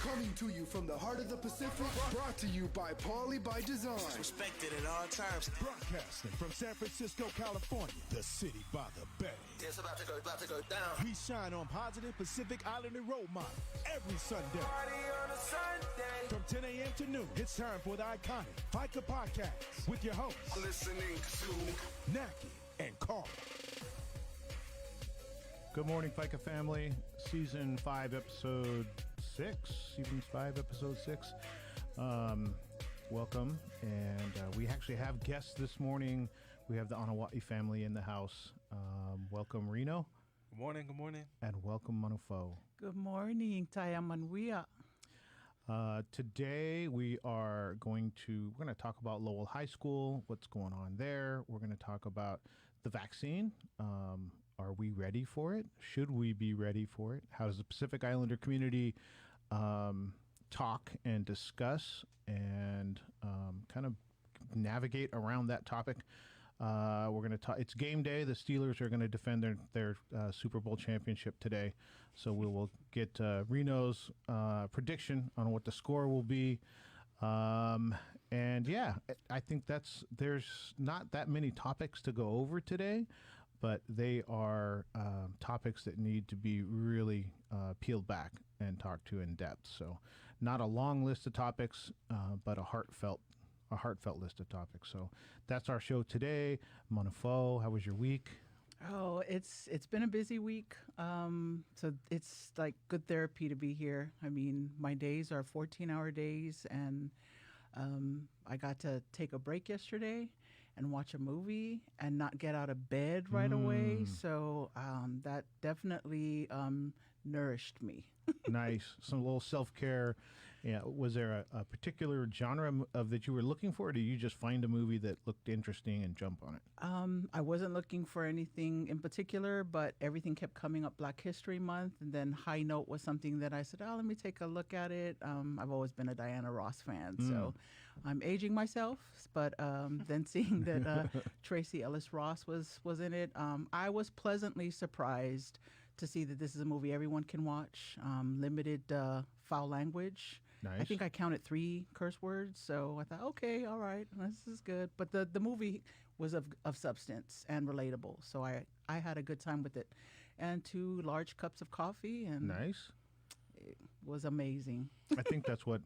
Coming to you from the heart of the Pacific, brought to you by Paulie by Design. Respected at all times. Broadcasting from San Francisco, California, the city by the bay. It's about to go down. We shine on positive Pacific Islander role model every Sunday. Party on a Sunday. From 10 a.m. to noon, it's time for the iconic Faika podcast with your hosts, Listening to Naki and Carl. Good morning, Faika family. Season 5, episode 6. Season 5, episode 6. Welcome. And we actually have guests this morning. We have the Anoa'i family in the house. Welcome, Reno. Good morning, good morning. And welcome, Manufou. Good morning, Taya Manuia. Today we're going to talk about Lowell High School, what's going on there. We're going to talk about the vaccine. Are we ready for it? Should we be ready for it? How does the Pacific Islander community talk and discuss and kind of navigate around that topic? We're going to talk. It's game day. The Steelers are going to defend their Super Bowl championship today, so we will get Reno's prediction on what the score will be. And yeah, I think there's not that many topics to go over today, but they are topics that need to be really peeled back and talked to in depth. So not a long list of topics, but a heartfelt list of topics. So that's our show today. Manufou, how was your week? Oh, it's been a busy week. So it's like good therapy to be here. I mean, my days are 14-hour days, and I got to take a break yesterday and watch a movie and not get out of bed right away. So that definitely nourished me. Nice. Some little self-care. Yeah. Was there a particular genre that you were looking for, or did you just find a movie that looked interesting and jump on it? I wasn't looking for anything in particular, but everything kept coming up Black History Month. And then High Note was something that I said, let me take a look at it. I've always been a Diana Ross fan, so I'm aging myself. But then seeing that Tracy Ellis Ross was in it, I was pleasantly surprised to see that this is a movie everyone can watch. Limited foul language. Nice. I think I counted 3 curse words, so I thought, okay, all right, this is good. But the movie was of substance and relatable, so I had a good time with it. And 2 large cups of coffee, and nice. It was amazing. I think that's what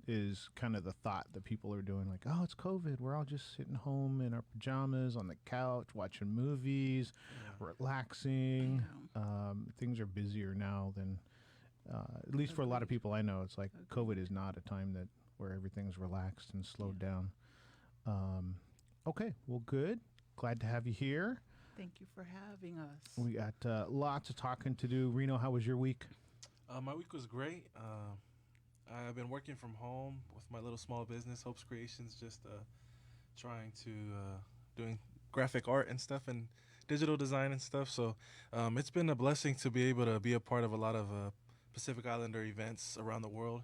is kind of the thought that people are doing. Like, oh, it's COVID. We're all just sitting home in our pajamas on the couch, watching movies, relaxing. Things are busier now than, at least for a lot of people I know. It's like COVID is not a time where everything's relaxed and slowed down. Okay, well, good. Glad to have you here. Thank you for having us. We got lots of talking to do. Reno, how was your week? My week was great. I've been working from home with my little small business, Hopes Creations, just trying to doing graphic art and stuff and digital design and stuff. So it's been a blessing to be able to be a part of a lot of Pacific Islander events around the world.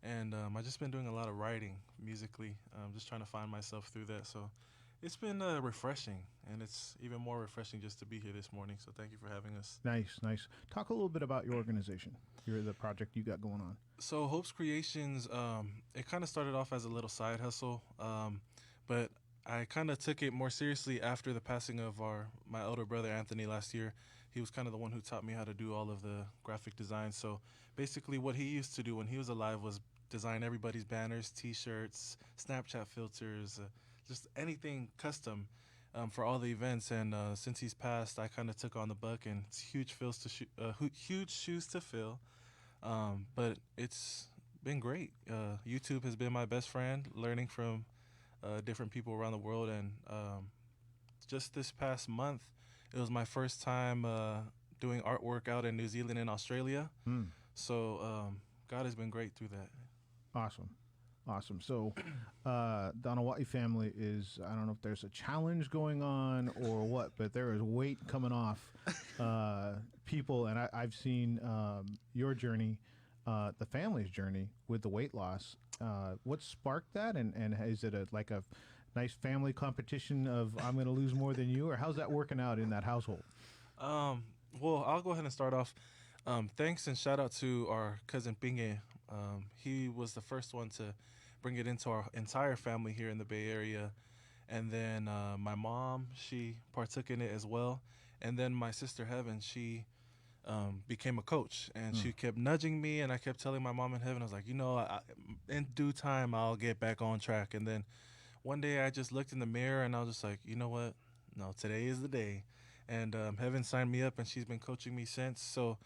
And I've just been doing a lot of writing musically, just trying to find myself through that. So it's been refreshing, and it's even more refreshing just to be here this morning. So thank you for having us. Nice. Talk a little bit about your organization, the project you got going on. So Hopes Creations, it kind of started off as a little side hustle, but I kind of took it more seriously after the passing of my elder brother, Anthony, last year. He was kind of the one who taught me how to do all of the graphic design. So basically what he used to do when he was alive was design everybody's banners, T-shirts, Snapchat filters, just anything custom for all the events. And since he's passed, I kind of took on the buck, and it's huge shoes to fill. But it's been great. YouTube has been my best friend, learning from different people around the world. And just this past month, it was my first time doing artwork out in New Zealand and Australia. So God has been great through that. Awesome. So the Anoa'i family is, I don't know if there's a challenge going on or what, but there is weight coming off people. And I've seen your journey, the family's journey with the weight loss. What sparked that? And is it a nice family competition of I'm going to lose more than you? Or how's that working out in that household? Well, I'll go ahead and start off. Thanks and shout out to our cousin Pinge. He was the first one to bring it into our entire family here in the Bay Area. And then my mom, she partook in it as well. And then my sister Heaven, she became a coach, and she kept nudging me, and I kept telling my mom in heaven, I was like, in due time, I'll get back on track. And then one day I just looked in the mirror, and I was just like, you know what? No, today is the day. And Heaven signed me up, and she's been coaching me since. So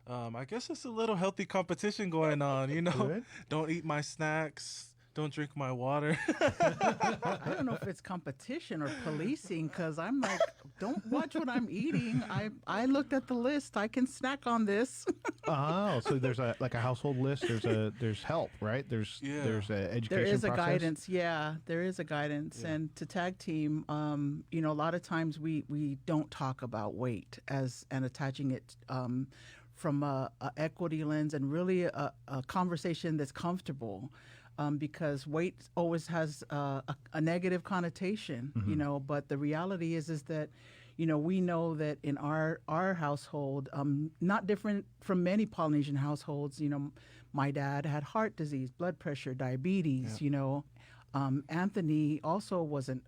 I guess it's a little healthy competition going on, Good. Don't eat my snacks. Don't drink my water. I don't know if it's competition or policing, because I'm like, don't watch what I'm eating. I looked at the list. I can snack on this. Oh, so there's a household list. There's help, right? There's a education. There is a process. guidance. Yeah, there is a guidance. Yeah. And to tag team, a lot of times we don't talk about weight and attaching it from a equity lens, and really a conversation that's comfortable. Because weight always has a negative connotation, but the reality is that, we know that in our household, not different from many Polynesian households, my dad had heart disease, blood pressure, diabetes, Anthony also wasn't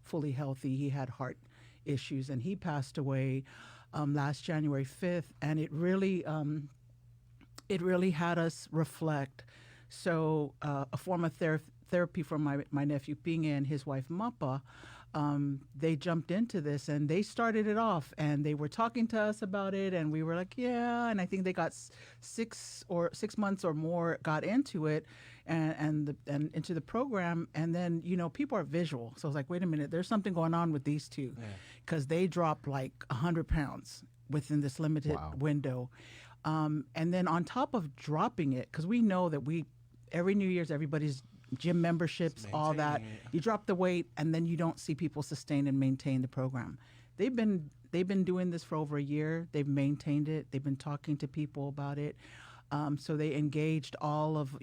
fully healthy. He had heart issues, and he passed away last January 5th, and it really had us reflect. So a form of therapy for my nephew Ping and his wife Mappa, they jumped into this, and they started it off, and they were talking to us about it, and we were like, yeah. And I think they got 6 months or more got into it, and into the program. And then people are visual, so I was like, wait a minute, there's something going on with these two, because they dropped like 100 pounds within this limited window. And then on top of dropping it, because we know that every New Year's, everybody's gym memberships, all that, you drop the weight, and then you don't see people sustain and maintain the program. They've been doing this for over a year. They've maintained it. They've been talking to people about it. So they engaged all of,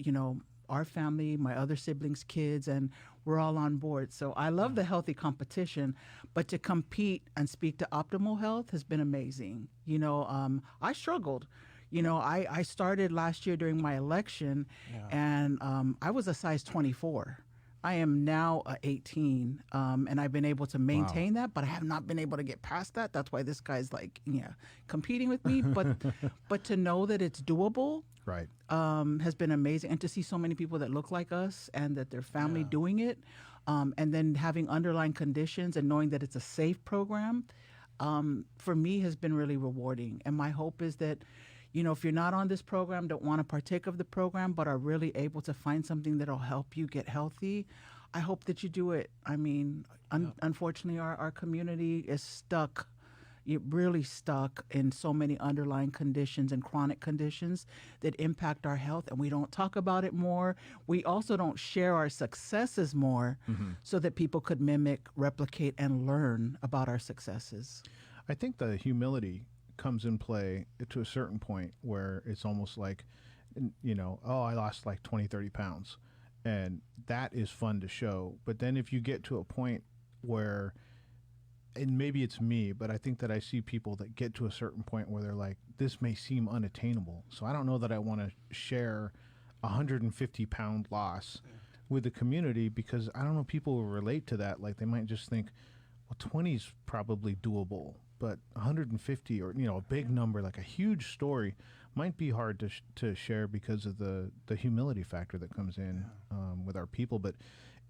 our family, my other siblings' kids, and we're all on board. So I love the healthy competition, but to compete and speak to optimal health has been amazing. I struggled. I started last year during my election, and I was a size 24. I am now a 18, and I've been able to maintain that, but I have not been able to get past that. That's why this guy's like, competing with me. But to know that it's doable, right, has been amazing, and to see so many people that look like us and that their family doing it, and then having underlying conditions and knowing that it's a safe program, for me has been really rewarding. And my hope is that, if you're not on this program, don't want to partake of the program, but are really able to find something that'll help you get healthy, I hope that you do it. I mean, unfortunately, our community is stuck. You're really stuck in so many underlying conditions and chronic conditions that impact our health, and we don't talk about it more. We also don't share our successes more, so that people could mimic, replicate, and learn about our successes. I think the humility comes in play to a certain point where it's almost like, I lost like 20, 30 pounds. And that is fun to show. But then if you get to a point where, and maybe it's me, but I think that I see people that get to a certain point where they're like, this may seem unattainable. So I don't know that I want to share a 150-pound loss with the community, because I don't know, people will relate to that. Like, they might just think, well, 20 is probably doable, but 150, or a big number, like a huge story, might be hard to share because of the humility factor that comes in with our people. But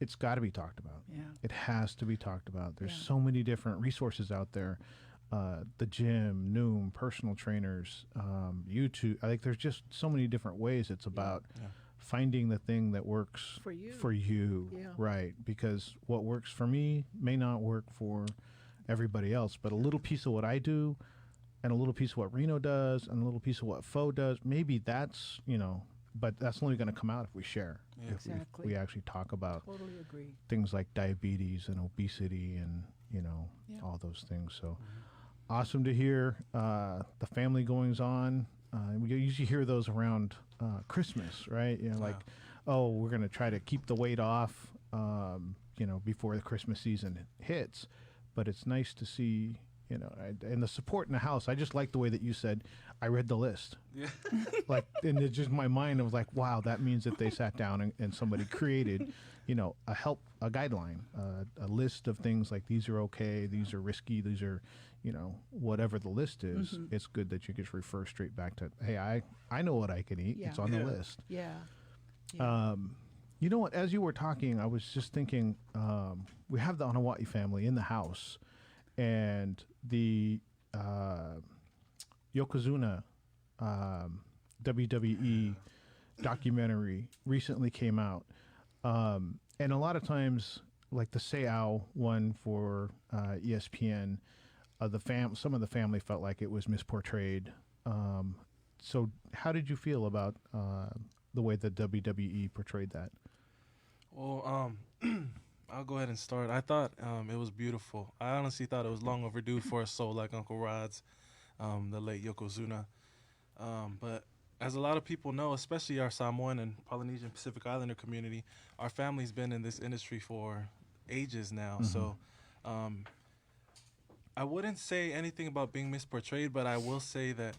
it's got to be talked about. Yeah. It has to be talked about. There's so many different resources out there. The gym, Noom, personal trainers, YouTube. I think there's just so many different ways. It's about finding the thing that works for you. Yeah. Right? Because what works for me may not work for everybody else, but a little piece of what I do, and a little piece of what Reno does, and a little piece of what Fo does, maybe that's, but that's only going to come out if we share. Yeah. Exactly. If we actually talk about Totally agree. things like diabetes and obesity and, all those things. So awesome to hear the family goings on. We usually hear those around Christmas, right? Like, oh, we're going to try to keep the weight off, before the Christmas season hits. But it's nice to see And the support in the house. I just like the way that you said, I read the list. Yeah. Like, and it's just my mind, I was like, wow, that means that they sat down and somebody created, a guideline, a list of things like these are okay, these are risky, these are, whatever the list is. Mm-hmm. It's good that you just refer straight back to, hey, I know what I can eat. Yeah. It's on the list. Yeah. You know what? As you were talking, I was just thinking, we have the Anoa'i family in the house, and the Yokozuna WWE documentary recently came out, and a lot of times, like the Seau one for ESPN, some of the family felt like it was misportrayed. So, how did you feel about the way the WWE portrayed that? Well, I'll go ahead and start. I thought it was beautiful. I honestly thought it was long overdue for a soul like Uncle Rod's, the late Yokozuna. But as a lot of people know, especially our Samoan and Polynesian Pacific Islander community, our family's been in this industry for ages now. Mm-hmm. So I wouldn't say anything about being misportrayed, but I will say that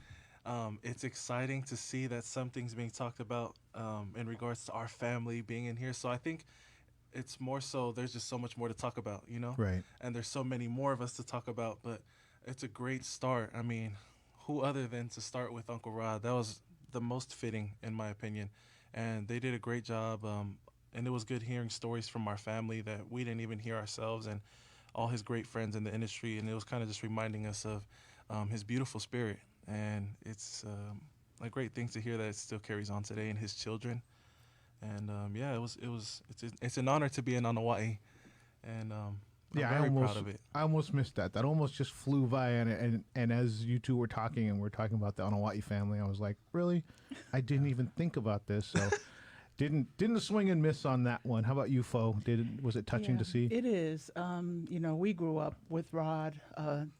it's exciting to see that something's being talked about in regards to our family being in here. So I think it's more so there's just so much more to talk about, Right. And there's so many more of us to talk about, but it's a great start. I mean, who other than to start with Uncle Rod? That was the most fitting, in my opinion. And they did a great job. And it was good hearing stories from our family that we didn't even hear ourselves, and all his great friends in the industry. And it was kind of just reminding us of his beautiful spirit. And it's a great thing to hear that it still carries on today in his children. And it's an honor to be in Anoa'i, and I'm very proud of it. I almost missed that. That almost just flew by, and as you two were talking, and we're talking about the Anoa'i family, I was like, really? I didn't even think about this. So didn't swing and miss on that one. How about you, Fo? Was it touching to see? It is. We grew up with Rod.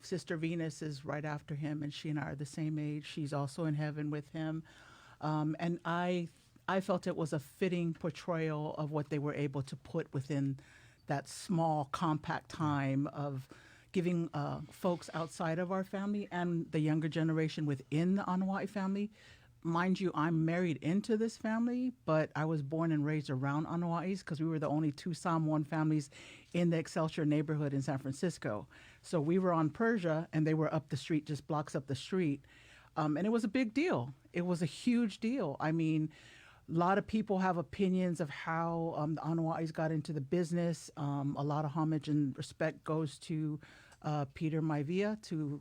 Sister Venus is right after him, and she and I are the same age. She's also in heaven with him, and I felt it was a fitting portrayal of what they were able to put within that small, compact time of giving folks outside of our family and the younger generation within the Anoa'i family. Mind you, I'm married into this family, but I was born and raised around Anoa'is because we were the only two Samoan families in the Excelsior neighborhood in San Francisco. So we were on Persia, and they were up the street, just blocks up the street. And it was a big deal. It was a huge deal. I mean, a lot of people have opinions of how the Anoa'is got into the business. A lot of homage and respect goes to Peter Maivia, to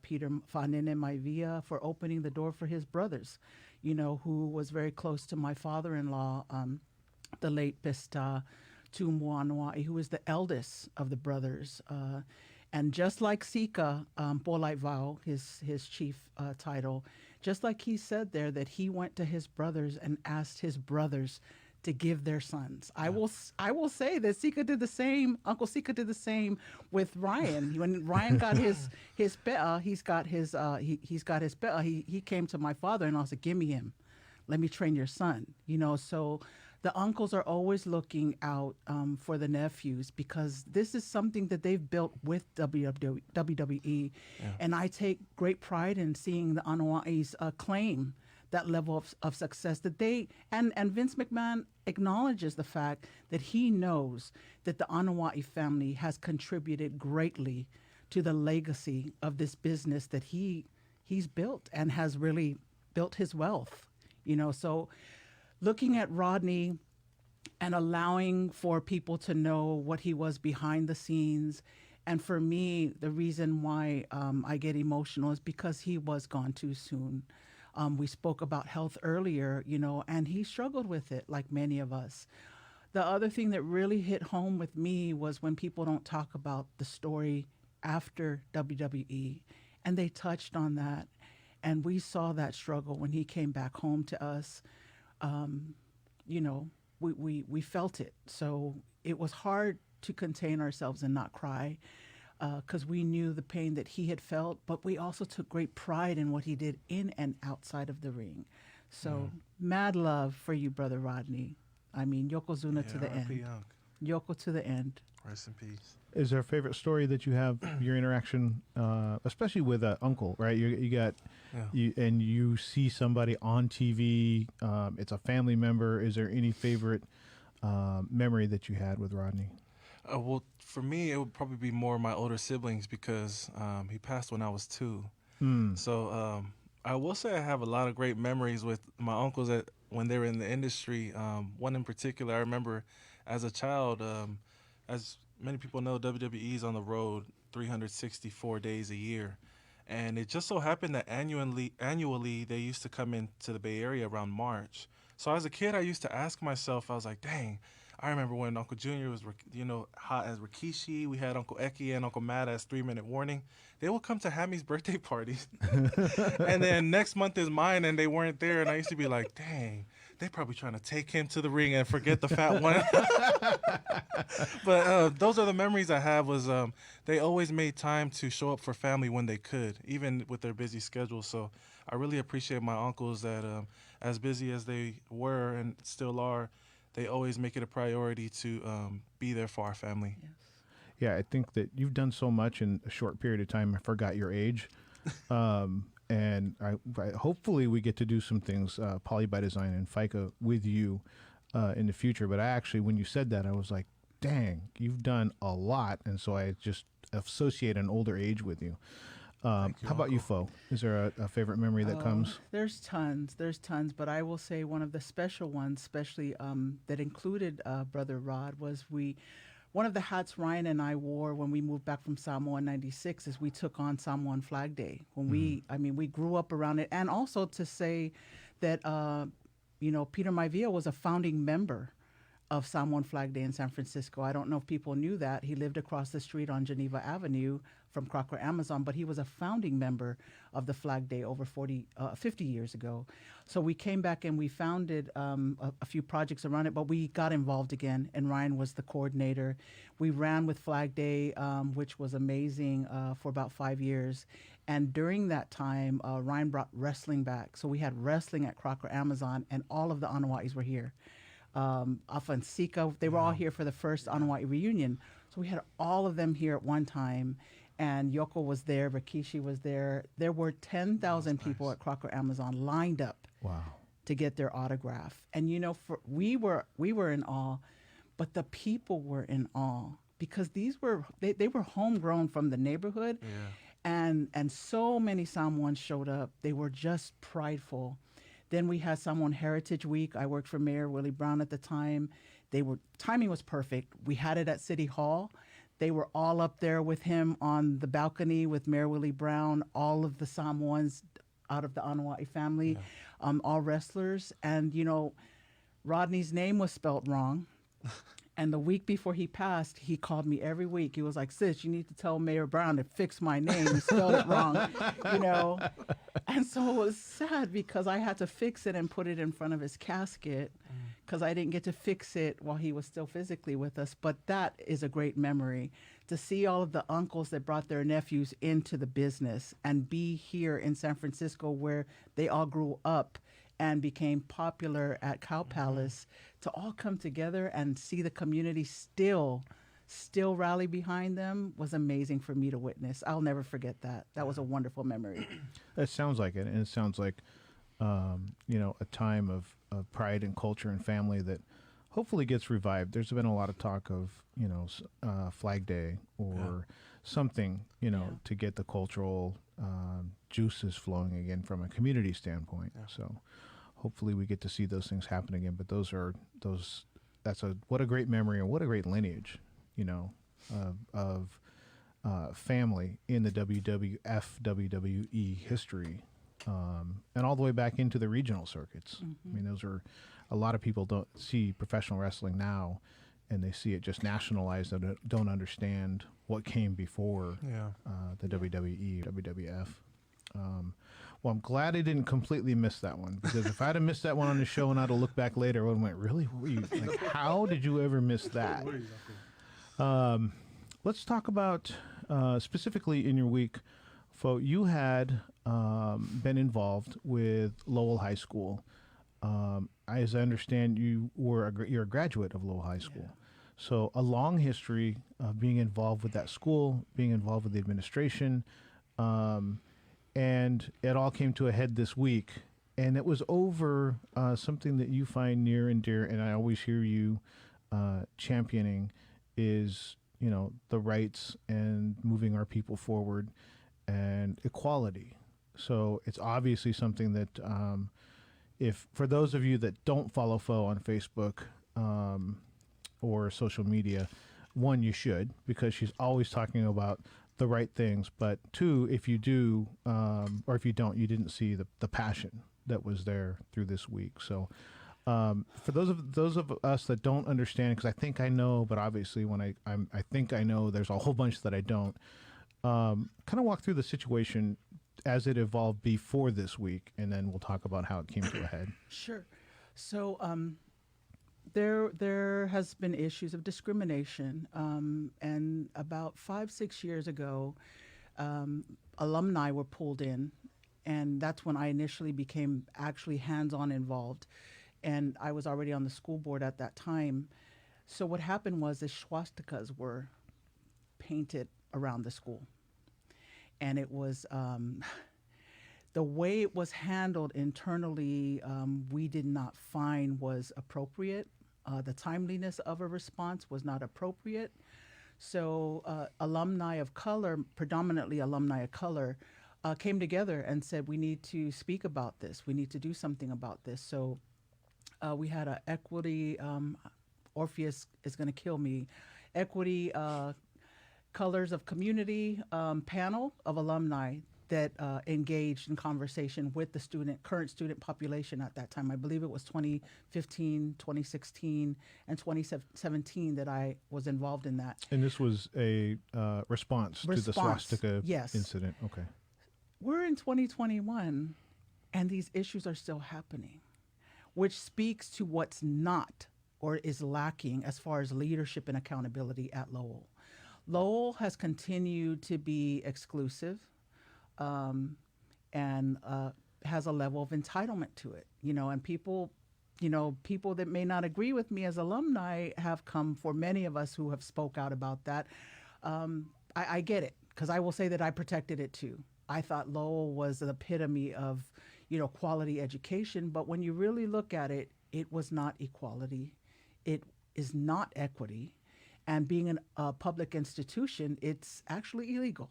Peter Fanene Maivia for opening the door for his brothers, who was very close to my father-in-law, the late Pesta Tumu Anoa'i, who was the eldest of the brothers. And just like Sika, Polai Vau, his chief title, just like he said there that he went to his brothers and asked his brothers to give their sons. Yeah. I will say that Sika did the same. Uncle Sika did the same with Ryan. When Ryan got his pe'a, he's got his pe'a. He came to my father and I said, "Give me him. Let me train your son." So the uncles are always looking out for the nephews because this is something that they've built with WWE. Yeah. And I take great pride in seeing the Anoa'is claim that level of success that they, and Vince McMahon acknowledges the fact that he knows that the Anoa'i family has contributed greatly to the legacy of this business that he's built and has really built his wealth, so looking at Rodney and allowing for people to know what he was behind the scenes. And for me, the reason why I get emotional is because he was gone too soon. We spoke about health earlier, and he struggled with it like many of us. The other thing that really hit home with me was when people don't talk about the story after WWE, and they touched on that. And we saw that struggle when he came back home to us. We felt it. So it was hard to contain ourselves and not cry because we knew the pain that he had felt, but we also took great pride in what he did in and outside of the ring. So mad love for you, Brother Rodney. I mean, Yokozuna to the end. Yoko to the end. Rest in peace. Is there a favorite story that you have, your interaction, especially with uncle, right? You got, and you see somebody on TV, it's a family member. Is there any favorite memory that you had with Rodney? Well, for me, it would probably be more my older siblings because he passed when I was 2. So I will say I have a lot of great memories with my uncles when they were in the industry. One in particular, I remember as a child, as many people know, WWE is on the road 364 days a year. And it just so happened that annually they used to come into the Bay Area around March. So as a kid, I used to ask myself, I was like, dang, I remember when Uncle Junior was, hot as Rikishi. We had Uncle Eki and Uncle Matt as 3-Minute Warning. They would come to Hammy's birthday parties. And then next month is mine, and they weren't there. And I used to be like, dang, they probably trying to take him to the ring and forget the fat one. But those are the memories I have was they always made time to show up for family when they could, even with their busy schedule. So I really appreciate my uncles that as busy as they were and still are, they always make it a priority to be there for our family. Yes. Yeah, I think that you've done so much in a short period of time. I forgot your age. And I hopefully we get to do some things, Poly by Design and Faika, with you in the future. But I actually, when you said that, I was like, dang, you've done a lot. And so I just associate an older age with you. How about you, Fo? Is there a favorite memory that comes? There's tons, but I will say one of the special ones, especially that included Brother Rod, was one of the hats Ryan and I wore when we moved back from Samoa in '96 is we took on Samoan Flag Day. When we grew up around it, and also to say that Peter Maivia was a founding member of Samoan Flag Day in San Francisco. I don't know if people knew that. He lived across the street on Geneva Avenue from Crocker Amazon, but he was a founding member of the Flag Day over 50 years ago. So we came back and we founded a few projects around it, but we got involved again, and Ryan was the coordinator. We ran with Flag Day, which was amazing for about 5 years. And during that time, Ryan brought wrestling back. So we had wrestling at Crocker Amazon, and all of the Anoa'is were here. Afansika, they were all here for the first Anoa'i reunion. So we had all of them here at one time. And Yoko was there, Rikishi was there. There were 10,000 people at Crocker Amazon lined up to get their autograph. And we were in awe, but the people were in awe because they were homegrown from the neighborhood. And so many Samoans showed up. They were just prideful. Then we had Samoan Heritage Week. I worked for Mayor Willie Brown at the time. Timing was perfect. We had it at City Hall. They were all up there with him on the balcony with Mayor Willie Brown, all of the Samoans out of the Anoa'i family, all wrestlers. And, Rodney's name was spelt wrong. And the week before he passed, he called me every week. He was like, sis, you need to tell Mayor Brown to fix my name. He spelled it wrong, And so it was sad because I had to fix it and put it in front of his casket because I didn't get to fix it while he was still physically with us. But that is a great memory to see all of the uncles that brought their nephews into the business and be here in San Francisco where they all grew up and became popular at Cow Palace, to all come together and see the community still rally behind them was amazing for me to witness. I'll never forget that. That was a wonderful memory. It sounds like it, and it sounds like a time of pride and culture and family that hopefully gets revived. There's been a lot of talk of Flag Day or something to get the cultural juices flowing again from a community standpoint. So hopefully we get to see those things happen again. But what a great memory and what a great lineage, of family in the WWF, WWE history, and all the way back into the regional circuits. I mean, those are, a lot of people don't see professional wrestling now, and they see it just nationalized and don't understand what came before the WWE, WWF. Well, I'm glad I didn't completely miss that one, because if I'd have missed that one on the show and I'd have looked back later, I would have went, really? What were you, how did you ever miss that? Let's talk about specifically in your week, Fo, you had been involved with Lowell High School. As I understand, you're a graduate of Lowell High School. So a long history of being involved with that school, being involved with the administration, and it all came to a head this week. And it was over something that you find near and dear, and I always hear you championing is, the rights and moving our people forward and equality. So it's obviously something that if for those of you that don't follow Fo on Facebook or social media, one, you should, because she's always talking about the right things. But two, if you do, or if you don't, you didn't see the passion that was there through this week. So for those of us that don't understand, because I think I know, but obviously when I think I know, there's a whole bunch that I don't. Kind of walk through the situation as it evolved before this week, and then we'll talk about how it came to a head. Sure. So there has been issues of discrimination, and about 5-6 years ago, alumni were pulled in, and that's when I initially became actually hands-on involved, and I was already on the school board at that time. So what happened was the swastikas were painted around the school, and it was the way it was handled internally, we did not find was appropriate. The timeliness of a response was not appropriate. So alumni of color, predominantly alumni of color, came together and said, we need to speak about this. We need to do something about this. So we had an equity, Orpheus is going to kill me, equity colors of community panel of alumni that engaged in conversation with the current student population at that time. I believe it was 2015, 2016, and 2017 that I was involved in that. And this was a response to the swastika incident. Okay. We're in 2021, and these issues are still happening, which speaks to what's not or is lacking as far as leadership and accountability at Lowell. Lowell has continued to be exclusive, and has a level of entitlement to it, and people that may not agree with me as alumni have come, for many of us who have spoke out about that. I get it, because I will say that I protected it too. I thought Lowell was the epitome of, quality education, but when you really look at it, it was not equality. It is not equity. And being a public institution, it's actually illegal.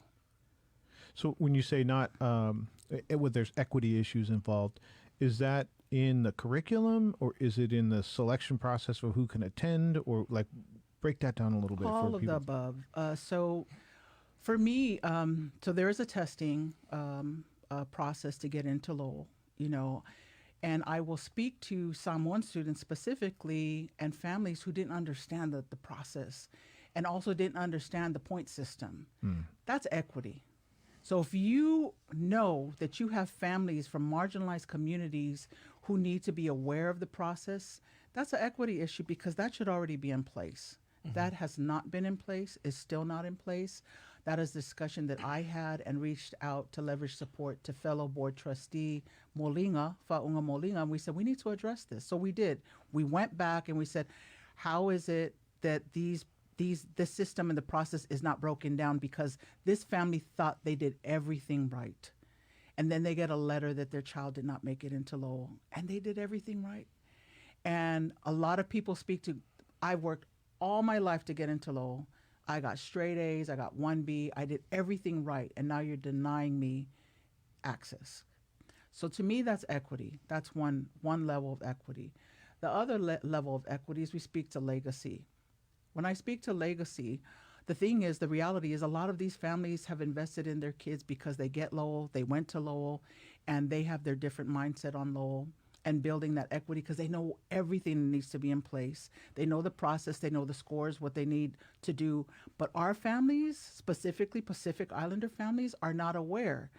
So when you say not, there's equity issues involved, is that in the curriculum, or is it in the selection process for who can attend, or break that down a little bit? All of the above. So for me, so there is a testing process to get into Lowell, and I will speak to Samoan students specifically and families who didn't understand the process and also didn't understand the point system. That's equity. So if you know that you have families from marginalized communities who need to be aware of the process, that's an equity issue, because that should already be in place. That has not been in place, is still not in place. That is a discussion that I had and reached out to leverage support to fellow board trustee Molinga, Fa'unga Molinga, and we said, we need to address this. So we did. We went back and we said, how is it that the system and the process is not broken down, because this family thought they did everything right. And then they get a letter that their child did not make it into Lowell, and they did everything right. And a lot of people speak to, I worked all my life to get into Lowell. I got straight A's, I got 1B, I did everything right, and now you're denying me access. So to me, that's equity. That's one level of equity. The other level of equity is we speak to legacy. When I speak to legacy, the thing is, the reality is a lot of these families have invested in their kids because they get Lowell, they went to Lowell, and they have their different mindset on Lowell and building that equity, because they know everything needs to be in place. They know the process, they know the scores, what they need to do. But our families, specifically Pacific Islander families, are not aware.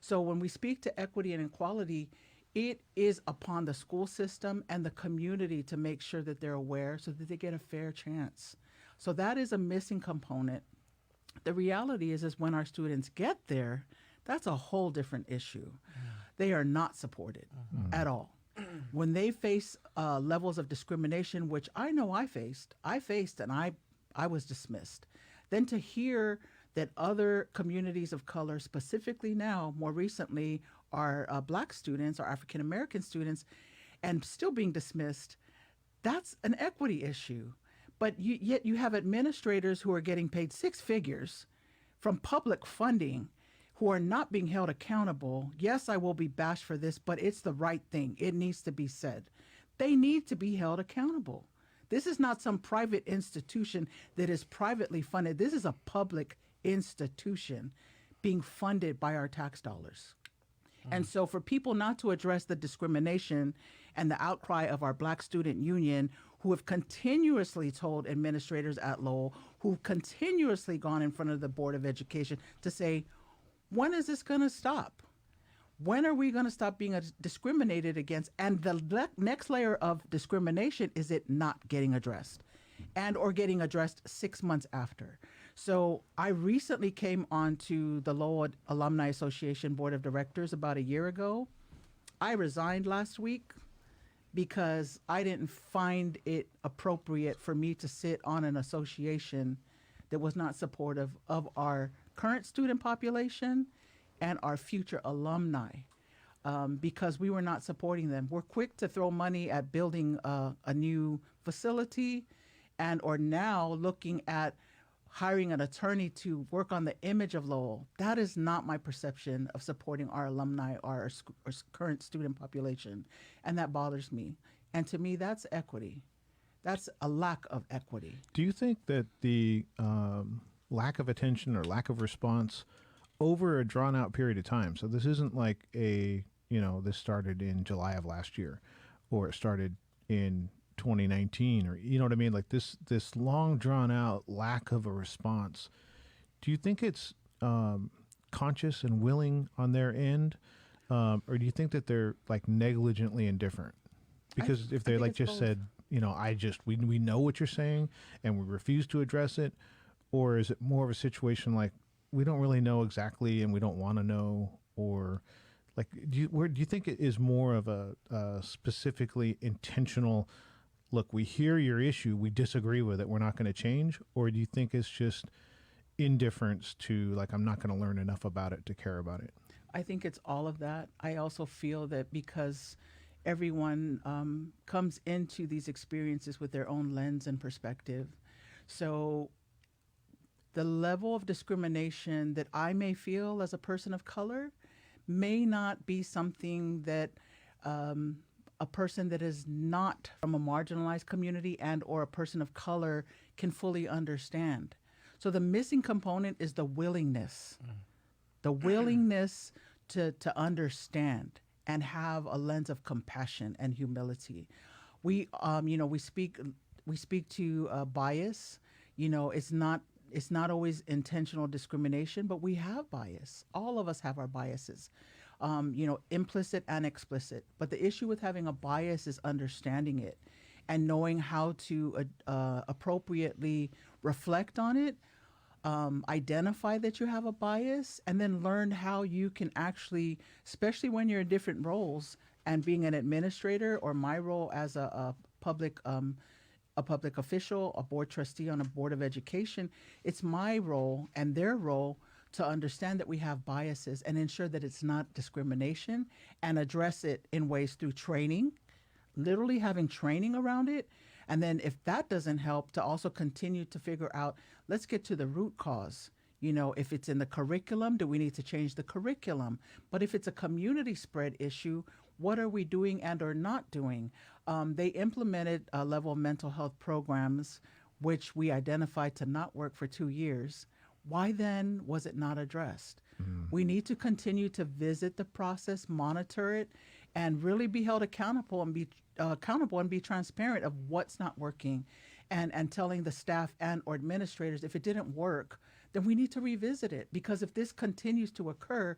So when we speak to equity and equality, it is upon the school system and the community to make sure that they're aware so that they get a fair chance. So that is a missing component. The reality is when our students get there, that's a whole different issue. They are not supported at all. when they face levels of discrimination, which I know I faced, and I was dismissed. Then to hear that other communities of color, specifically now, more recently, are Black students or African American students, and still being dismissed, that's an equity issue. But yet you have administrators who are getting paid six figures from public funding who are not being held accountable. Yes, I will be bashed for this, but it's the right thing. It needs to be said. They need to be held accountable. This is not some private institution that is privately funded. This is a public institution being funded by our tax dollars. And so for people not to address the discrimination and the outcry of our Black Student Union, who have continuously told administrators at Lowell, who've continuously gone in front of the Board of Education to say, when is this going to stop? When are we going to stop being discriminated against? And the next layer of discrimination is it not getting addressed and or getting addressed 6 months after. So I recently came onto the Lowell Alumni Association Board of Directors about a year ago. I resigned last week because I didn't find it appropriate for me to sit on an association that was not supportive of our current student population and our future alumni, because we were not supporting them. We're quick to throw money at building a new facility and or now looking at hiring an attorney to work on the image of Lowell. That is not my perception of supporting our alumni or our current student population. And that bothers me. And to me, that's equity. That's a lack of equity. Do you think that the lack of attention or lack of response over a drawn out period of time, so this isn't like this started in July of last year or it started in 2019 or, you know what I mean? Like this long drawn out lack of a response. Do you think it's conscious and willing on their end? Or do you think that they're like negligently indifferent? Because if they like just both. said, we know what you're saying and we refuse to address it, or is it more of a situation like we don't really know exactly and we don't want to know, or like do you think it is more of a specifically intentional, look, we hear your issue, we disagree with it, we're not going to change, or do you think it's just indifference to like I'm not going to learn enough about it to care about it? I think it's all of that. I also feel that because everyone comes into these experiences with their own lens and perspective. So the level of discrimination that I may feel as a person of color may not be something that a person that is not from a marginalized community and or a person of color can fully understand. So the missing component is the willingness, the willingness to understand and have a lens of compassion and humility. We speak to bias. It's not always intentional discrimination, but we have bias. All of us have our biases, implicit and explicit. But the issue with having a bias is understanding it and knowing how to appropriately reflect on it, identify that you have a bias, and then learn how you can actually, especially when you're in different roles and being an administrator or my role as a public official, a board trustee on a board of education, it's my role and their role to understand that we have biases and ensure that it's not discrimination and address it in ways through training, literally having training around it. And then if that doesn't help, to also continue to figure out, let's get to the root cause. If it's in the curriculum, do we need to change the curriculum? But if it's a community spread issue, what are we doing and or not doing? They implemented a level of mental health programs, which we identified to not work for 2 years. Why then was it not addressed? We need to continue to visit the process, monitor it, and really be held accountable and be transparent of what's not working, and telling the staff and or administrators if it didn't work, then we need to revisit it, because if this continues to occur,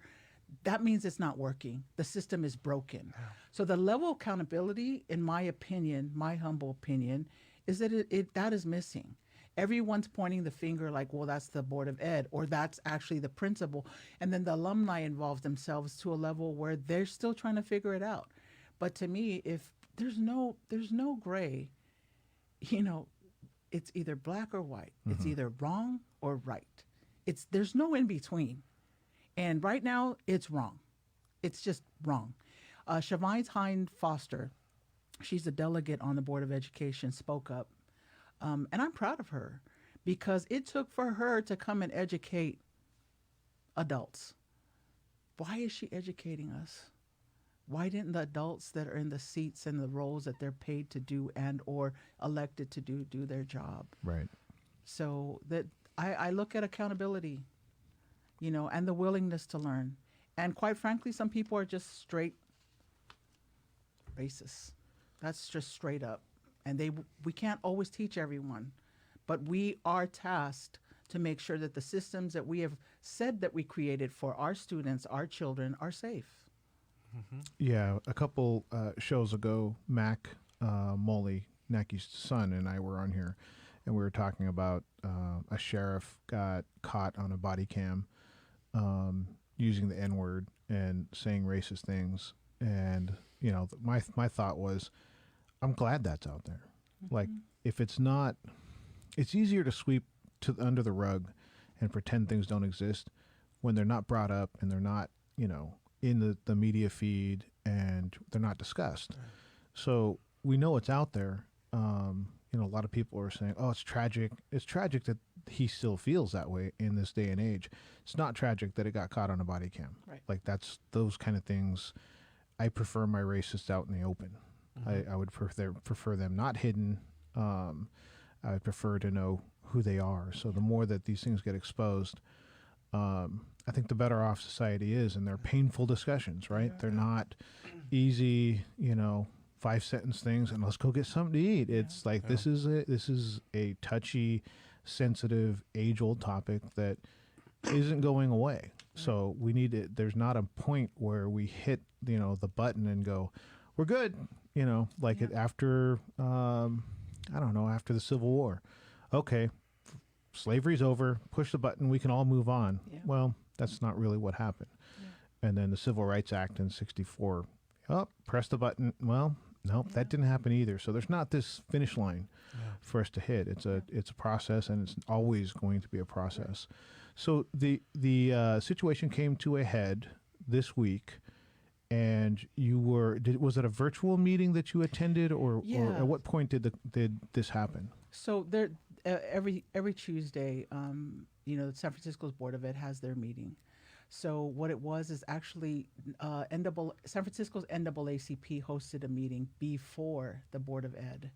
that means it's not working. The system is broken. Yeah. So the level of accountability, in my opinion, my humble opinion, is that that is missing. Everyone's pointing the finger like, well, that's the Board of Ed, or that's actually the principal. And then the alumni involve themselves to a level where they're still trying to figure it out. But to me, if there's no gray, you know, it's either black or white. It's either wrong or right. There's no in between. And right now, it's wrong. It's just wrong. Shavine Hind Foster, she's a delegate on the Board of Education, spoke up. And I'm proud of her because it took for her to come and educate adults. Why is she educating us? Why didn't the adults that are in the seats and the roles that they're paid to do and or elected to do their job? Right. So that I look at accountability, you know, and the willingness to learn. And quite frankly, some people are just straight racist. That's just straight up. And we can't always teach everyone, but we are tasked to make sure that the systems that we have said that we created for our students, our children, are safe. Yeah, a couple shows ago, Mac Molly, Naki's son, and I were on here, and we were talking about a sheriff got caught on a body cam using the N-word and saying racist things. And, you know, my thought was, I'm glad that's out there. Like, if it's not, it's easier to sweep under the rug and pretend things don't exist when they're not brought up and they're not, you know, in the media feed and they're not discussed. So we know it's out there. You know, a lot of people are saying, oh, it's tragic. It's tragic that he still feels that way in this day and age. It's not tragic that it got caught on a body cam. Right. Like, that's those kind of things. I prefer my racists out in the open. I would prefer them not hidden. I would prefer to know who they are. So the more that these things get exposed, I think the better off society is. And they're painful discussions, right? They're not easy, you know, 5-sentence things and let's go get something to eat. It's like this is a touchy, sensitive, age-old topic that isn't going away. So we need it. There's not a point where we hit, you know, the button and go, we're good. You know, like it after, I don't know, after the Civil War. Okay, slavery's over, push the button, we can all move on. Yeah. Well, that's not really what happened. And then the Civil Rights Act in 1964, press the button. Well, nope, that didn't happen either. So there's not this finish line for us to hit. It's a process, and it's always going to be a process. So the situation came to a head this week. And you was it a virtual meeting that you attended, or at what point did this happen? So there, every Tuesday, you know, San Francisco's Board of Ed has their meeting. So what it was is actually San Francisco's NAACP hosted a meeting before the Board of Ed,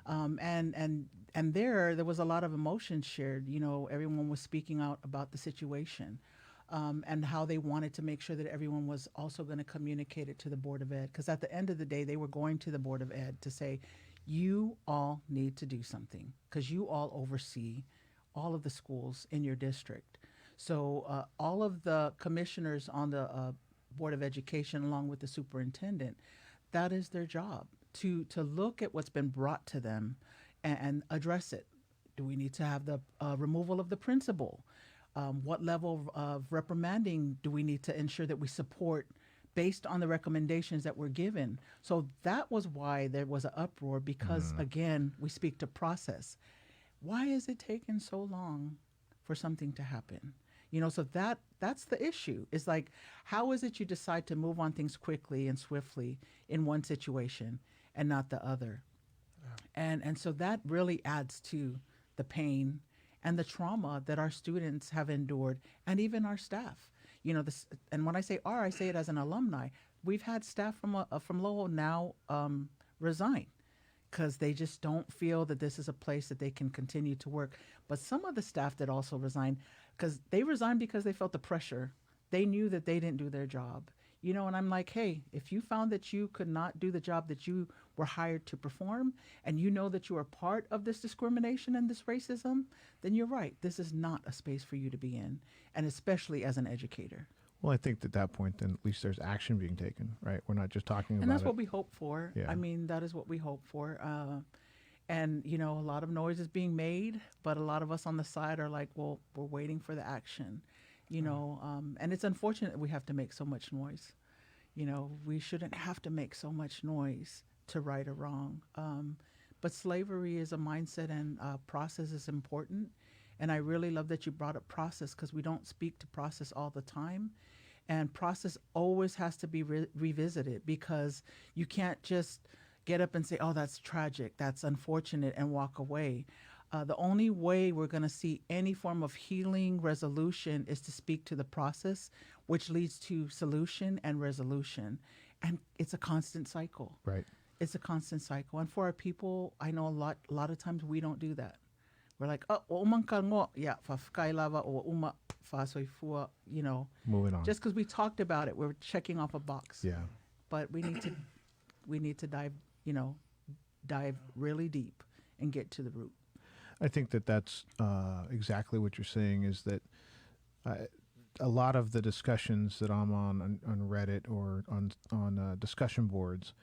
and there was a lot of emotion shared. You know, everyone was speaking out about the situation. And how they wanted to make sure that everyone was also going to communicate it to the Board of Ed. Because at the end of the day, they were going to the Board of Ed to say, you all need to do something because you all oversee all of the schools in your district. So all of the commissioners on the Board of Education, along with the superintendent, that is their job, to look at what's been brought to them and address it. Do we need to have the removal of the principal? What level of reprimanding do we need to ensure that we support based on the recommendations that were given? So that was why there was an uproar because, again, we speak to process. Why is it taking so long for something to happen? You know, so that's the issue. It's like, how is it you decide to move on things quickly and swiftly in one situation and not the other? And so that really adds to the pain and the trauma that our students have endured, and even our staff. You know, and when I say I say it as an alumni. We've had staff from Lowell now resign because they just don't feel that this is a place that they can continue to work. But some of the staff that also resigned, because they resigned because they felt the pressure. They knew that they didn't do their job. You know, and I'm like, hey, if you found that you could not do the job that you were hired to perform, and you know that you are part of this discrimination and this racism, then you're right. This is not a space for you to be in, and especially as an educator. Well, I think at that point, then at least there's action being taken, right? We're not just talking about it. And that's what we hope for. Yeah. I mean, that is what we hope for. And, you know, a lot of noise is being made, but a lot of us on the side are like, well, we're waiting for the action. You know, and it's unfortunate that we have to make so much noise, You know, we shouldn't have to make so much noise to right or wrong. But slavery is a mindset, and process is important. And I really love that you brought up process, because we don't speak to process all the time. And process always has to be revisited, because you can't just get up and say, oh, that's tragic, that's unfortunate, and walk away. The only way we're going to see any form of healing resolution is to speak to the process, which leads to solution and resolution. And it's a constant cycle. Right. It's a constant cycle. And for our people, I know a lot of times we don't do that. We're like, oh, umang ka ngo, yeah, fa lava or uma fa soifua, you know. Moving on. Just because we talked about it, we're checking off a box. Yeah. But we need to dive, you know, dive really deep and get to the root. I think that's exactly what you're saying, is that a lot of the discussions that I'm on Reddit or on discussion boards,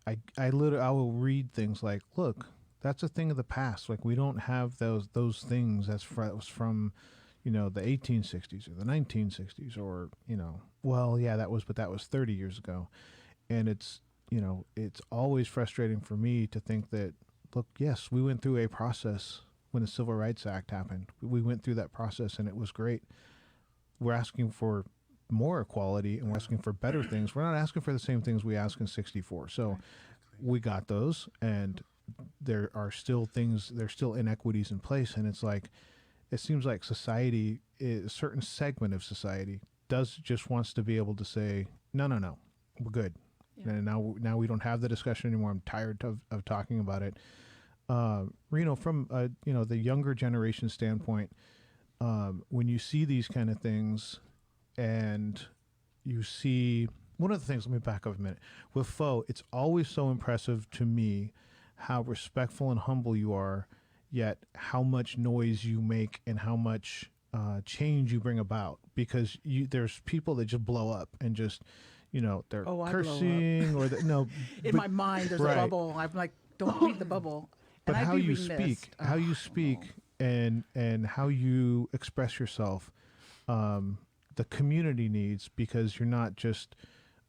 I will read things like, look, that's a thing of the past. Like, we don't have those things that was from, you know, the 1860s or the 1960s, or, you know, well, yeah, that was 30 years ago. And it's, you know, it's always frustrating for me to think that, look, yes, we went through a process when the Civil Rights Act happened. We went through that process and it was great. We're asking for more equality and we're asking for better things. We're not asking for the same things we asked in 64. So we got those, and there are still things, there's still inequities in place. And it's like, it seems like society, a certain segment of society just wants to be able to say, no, we're good. Yeah. And now we don't have the discussion anymore. I'm tired of talking about it. Reno, from you know, the younger generation standpoint, when you see these kind of things, and you see one of the things, let me back up a minute. With Fo, it's always so impressive to me how respectful and humble you are, yet how much noise you make and how much change you bring about. Because there's people that just blow up and just, you know, they're cursing or no. In my mind, there's a bubble. I'm like, don't read the bubble. But how you speak, and how you express yourself, the community needs, because you're not just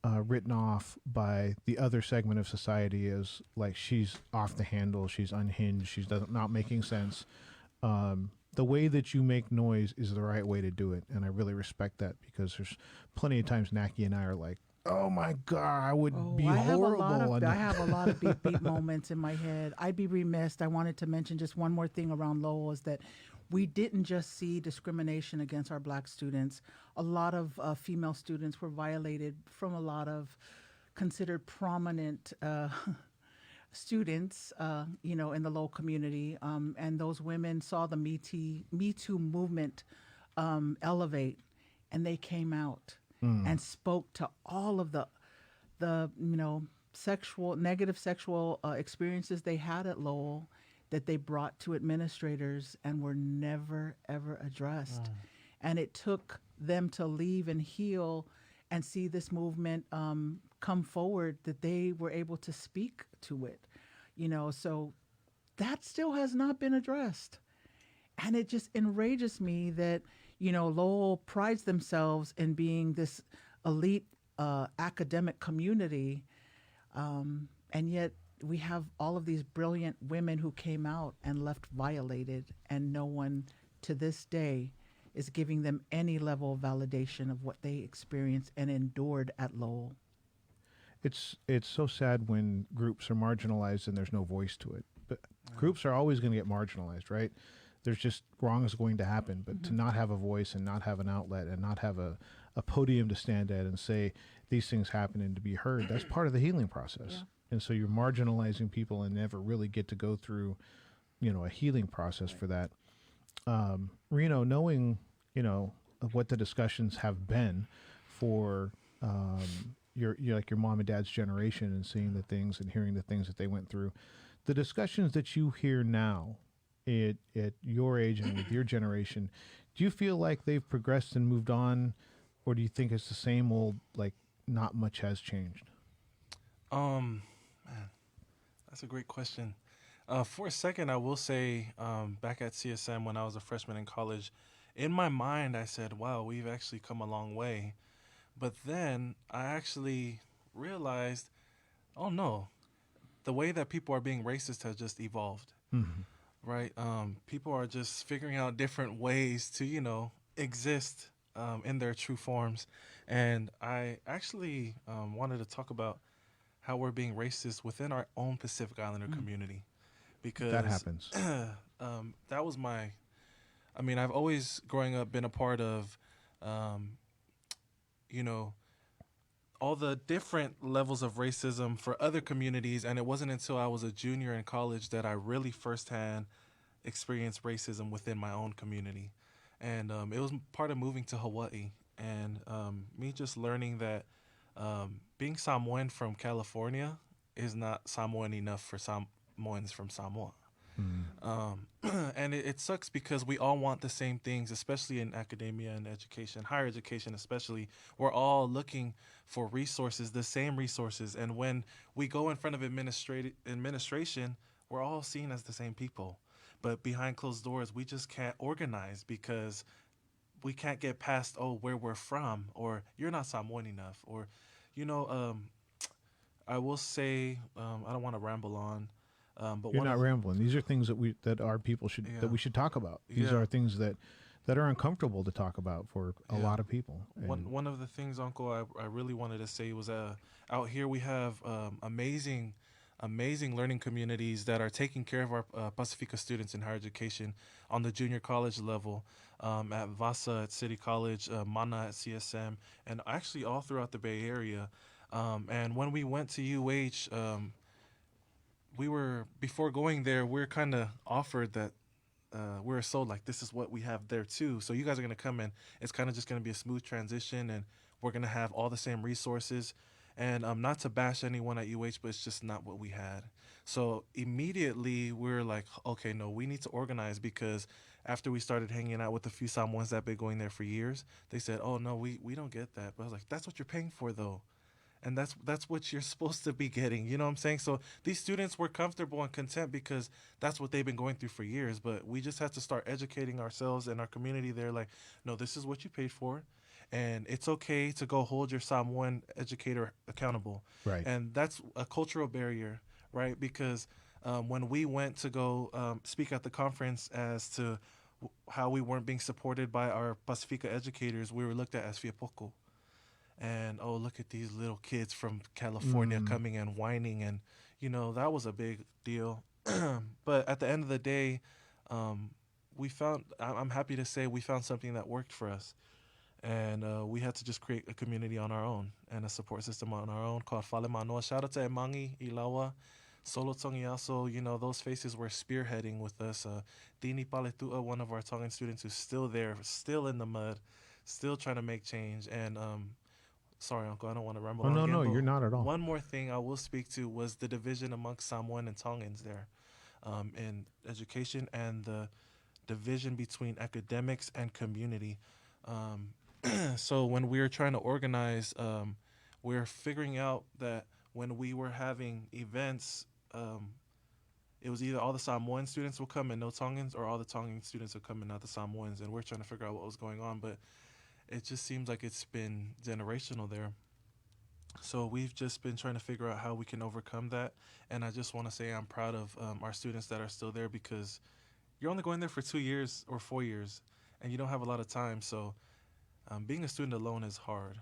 written off by the other segment of society as like, she's off the handle, she's unhinged, she's not making sense. The way that you make noise is the right way to do it, and I really respect that, because there's plenty of times Naki and I are like, oh my God, I would be horrible. I have a lot of beat moments in my head. I'd be remiss. I wanted to mention just one more thing around Lowell, is that we didn't just see discrimination against our Black students. A lot of female students were violated from a lot of considered prominent students, you know, in the Lowell community. And those women saw the Me Too movement elevate, and they came out and spoke to all of the you know, negative sexual experiences they had at Lowell, that they brought to administrators and were never ever addressed. And it took them to leave and heal and see this movement come forward, that they were able to speak to it, you know. So that still has not been addressed, and it just enrages me that, you know, Lowell prides themselves in being this elite academic community, and yet we have all of these brilliant women who came out and left violated, and no one to this day is giving them any level of validation of what they experienced and endured at Lowell. It's so sad when groups are marginalized and there's no voice to it. But groups are always going to get marginalized, right? There's just wrong is going to happen. But to not have a voice and not have an outlet and not have a podium to stand at and say these things happen and to be heard, that's part of the healing process. Yeah. And so you're marginalizing people and never really get to go through, you know, a healing process for that. Reno, knowing, you know, of what the discussions have been for your like your mom and dad's generation, and seeing the things and hearing the things that they went through, the discussions that you hear now at your age and with your generation, do you feel like they've progressed and moved on, or do you think it's the same old, like not much has changed? Man, that's a great question. For a second, I will say, back at CSM when I was a freshman in college, in my mind I said, wow, we've actually come a long way. But then I actually realized, oh no, the way that people are being racist has just evolved, right? People are just figuring out different ways to, exist in their true forms. And I actually wanted to talk about how we're being racist within our own Pacific Islander community, because That happens. that was I mean, I've always, growing up, been a part of, you know, all the different levels of racism for other communities, and it wasn't until I was a junior in college that I really firsthand experienced racism within my own community. And it was part of moving to Hawaii, and me just learning that being Samoan from California is not Samoan enough for Samoans from Samoa. And it sucks because we all want the same things, especially in academia and education, higher education especially. We're all looking for resources, the same resources. And when we go in front of administration, we're all seen as the same people. But behind closed doors, we just can't organize because we can't get past, where we're from, or you're not Samoan enough, or, I will say, I don't want to ramble on. But You're not rambling. These are things that our people that we should talk about. These are things that are uncomfortable to talk about for a lot of people. One of the things, Uncle, I really wanted to say was out here we have amazing learning communities that are taking care of our Pacifica students in higher education on the junior college level, at VASA, at City College, Mana at CSM, and actually all throughout the Bay Area. And when we went to UH, before going there, we were kind of offered that we were sold like, this is what we have there too. So you guys are going to come in. It's kind of just going to be a smooth transition, and we're going to have all the same resources. And not to bash anyone at UH, but it's just not what we had. So immediately we were like, okay, no, we need to organize, because after we started hanging out with a few Samoans that have been going there for years, they said, oh, no, we don't get that. But I was like, that's what you're paying for, though. And that's what you're supposed to be getting. You know what I'm saying? So these students were comfortable and content because that's what they've been going through for years. But we just have to start educating ourselves and our community there. Like, no, this is what you paid for. And it's okay to go hold your Samoan educator accountable. Right. And that's a cultural barrier, right? Because when we went to go speak at the conference as to how we weren't being supported by our Pacifica educators, we were looked at as fiapoko. And, look at these little kids from California coming and whining. And, that was a big deal. But at the end of the day, I'm happy to say we found something that worked for us. And we had to just create a community on our own and a support system on our own called Fale Manoa. Shout out to Emangi, Ilawa, Solo Tongiaso. Those faces were spearheading with us. Dini Paletua, one of our Tongan students who's still there, still in the mud, still trying to make change. And sorry, Uncle, I don't want to ramble on again. No, you're not at all. One more thing I will speak to was the division amongst Samoan and Tongans there in education, and the division between academics and community. So when we were trying to organize, we were figuring out that when we were having events, it was either all the Samoan students will come and no Tongans, or all the Tongan students will come and not the Samoans. And we're trying to figure out what was going on. But it just seems like it's been generational there. So we've just been trying to figure out how we can overcome that. And I just want to say I'm proud of our students that are still there, because you're only going there for 2 years or 4 years, and you don't have a lot of time. So being a student alone is hard.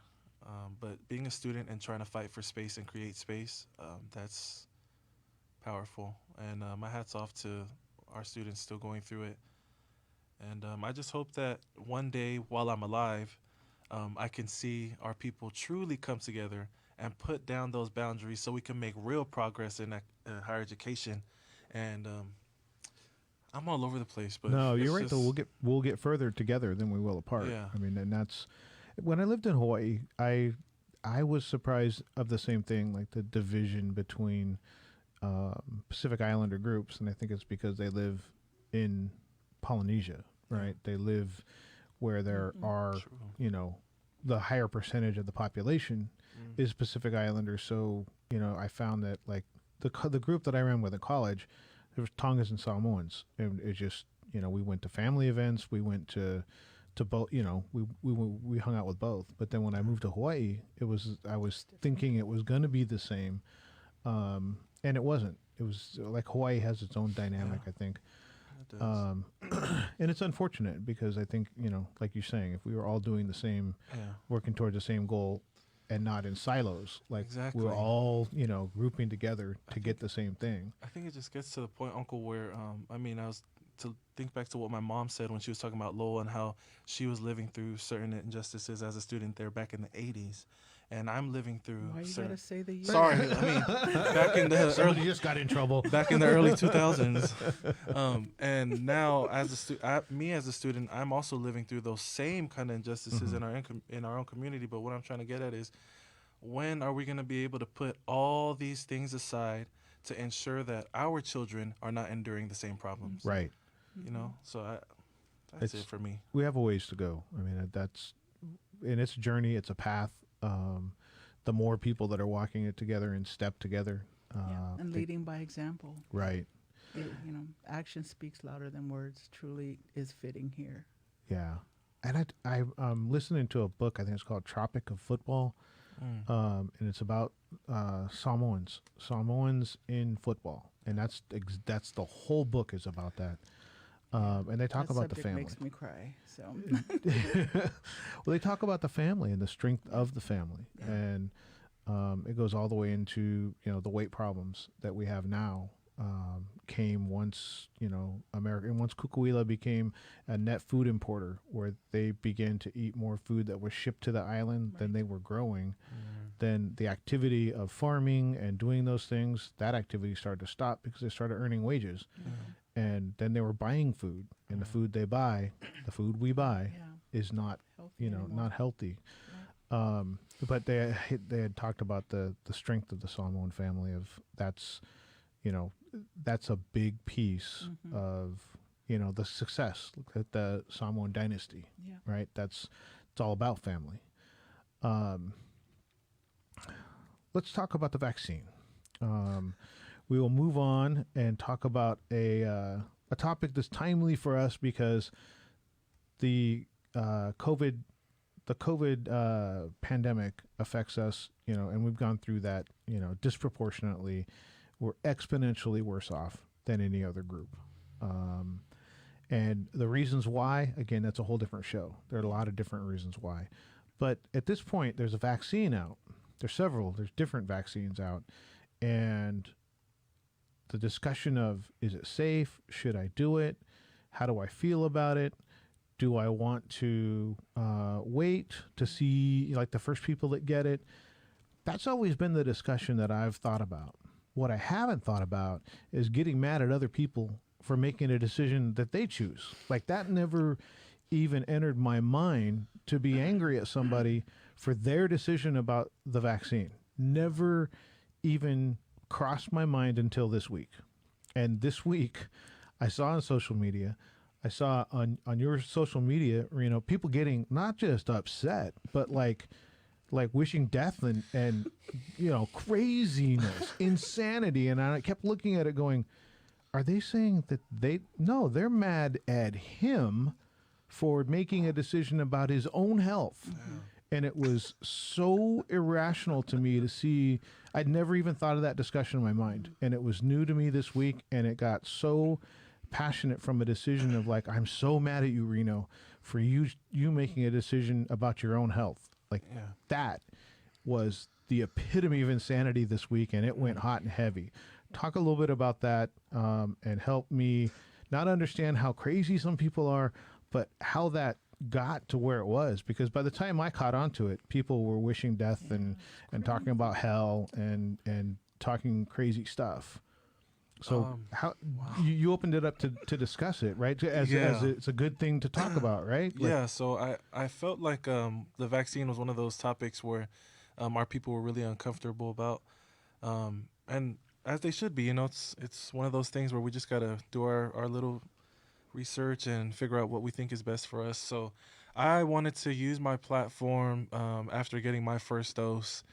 But being a student and trying to fight for space and create space, that's powerful. And my hat's off to our students still going through it. And I just hope that one day while I'm alive, I can see our people truly come together and put down those boundaries so we can make real progress in higher education. And I'm all over the place, but no, you're right. Though we'll get further together than we will apart. Yeah. I mean, and that's when I lived in Hawaii. I was surprised of the same thing, like the division between Pacific Islander groups, and I think it's because they live in Polynesia, right? They live where there are, the higher percentage of the population is Pacific Islanders. So, I found that like the group that I ran with in college, there was Tongans and Samoans, and it's just, we went to family events, we went to to both. You know, we hung out with both. But then when I moved to Hawaii, I was thinking it was going to be the same, and it wasn't. It was like Hawaii has its own dynamic, I think. It does. And it's unfortunate because I think, you know, like you're saying, if we were all doing the same, working towards the same goal and not in silos, like Exactly. we were all, you know, grouping together to get the same thing. I think it just gets to the point, Uncle, where I mean, I was to think back to what my mom said when she was talking about Lowell and how she was living through certain injustices as a student there back in the 80s. And I'm living through. Why you gotta say the year? Sorry, I mean, back in the Somebody just got in trouble. back in the early 2000s, and now as me as a student, I'm also living through those same kind of injustices in our own community. But what I'm trying to get at is, when are we going to be able to put all these things aside to ensure that our children are not enduring the same problems? Right. You know, so that's it for me. We have a ways to go. I mean, and it's a journey. It's a path. The more people that are walking it together and step together, and leading by example. Right. You know, action speaks louder than words. Truly is fitting here. Yeah. And I'm listening to a book. I think it's called Tropic of Football, and it's about Samoans in football, and that's the whole book is about that. And they talk That about the subject family. makes me cry. So Well, they talk about the family and the strength of the family, and it goes all the way into, you know, the weight problems that we have now came once, you know, once Kukuila became a net food importer, where they began to eat more food that was shipped to the island than they were growing. Then the activity of farming and doing those things, that activity started to stop because they started earning wages. And then they were buying food, and the food they buy, the food we buy, is not, healthy you know, anymore. not healthy. But they had talked about the strength of the Samoan family. That's a big piece of, you know, the success. Look at the Samoan dynasty, right? It's all about family. Let's talk about the vaccine. We will move on and talk about a topic that's timely for us because the COVID pandemic affects us, you know, and we've gone through that, you know, disproportionately. We're exponentially worse off than any other group. And the reasons why, again, that's a whole different show. There are a lot of different reasons why. But at this point, there's a vaccine out. There's different vaccines out. And the discussion of, is it safe? Should I do it? How do I feel about it? Do I want to wait to see, like, the first people that get it? That's always been the discussion that I've thought about. What I haven't thought about is getting mad at other people for making a decision that they choose. Like, that never even entered my mind, to be angry at somebody for their decision about the vaccine. Never even crossed my mind until this week. And this week, I saw on social media, I saw on your social media, you know, people getting not just upset, but like wishing death and you know, craziness, insanity. And I kept looking at it going, are they saying that they're mad at him for making a decision about his own health. And it was so irrational to me to see. I'd never even thought of that discussion in my mind. And it was new to me this week. And it got so passionate from a decision of, like, I'm so mad at you, Reno, for you making a decision about your own health. Like, that was the epitome of insanity this week. And it went hot and heavy. Talk a little bit about that and help me not understand how crazy some people are, but how that got to where it was, because by the time I caught onto it, people were wishing death and talking about hell and talking crazy stuff. So how you opened it up to discuss it, right? As it's a good thing to talk about, right? Like, So I felt like the vaccine was one of those topics where our people were really uncomfortable about, and as they should be. You know, it's one of those things where we just gotta do our little research and figure out what we think is best for us. So I wanted to use my platform after getting my first dose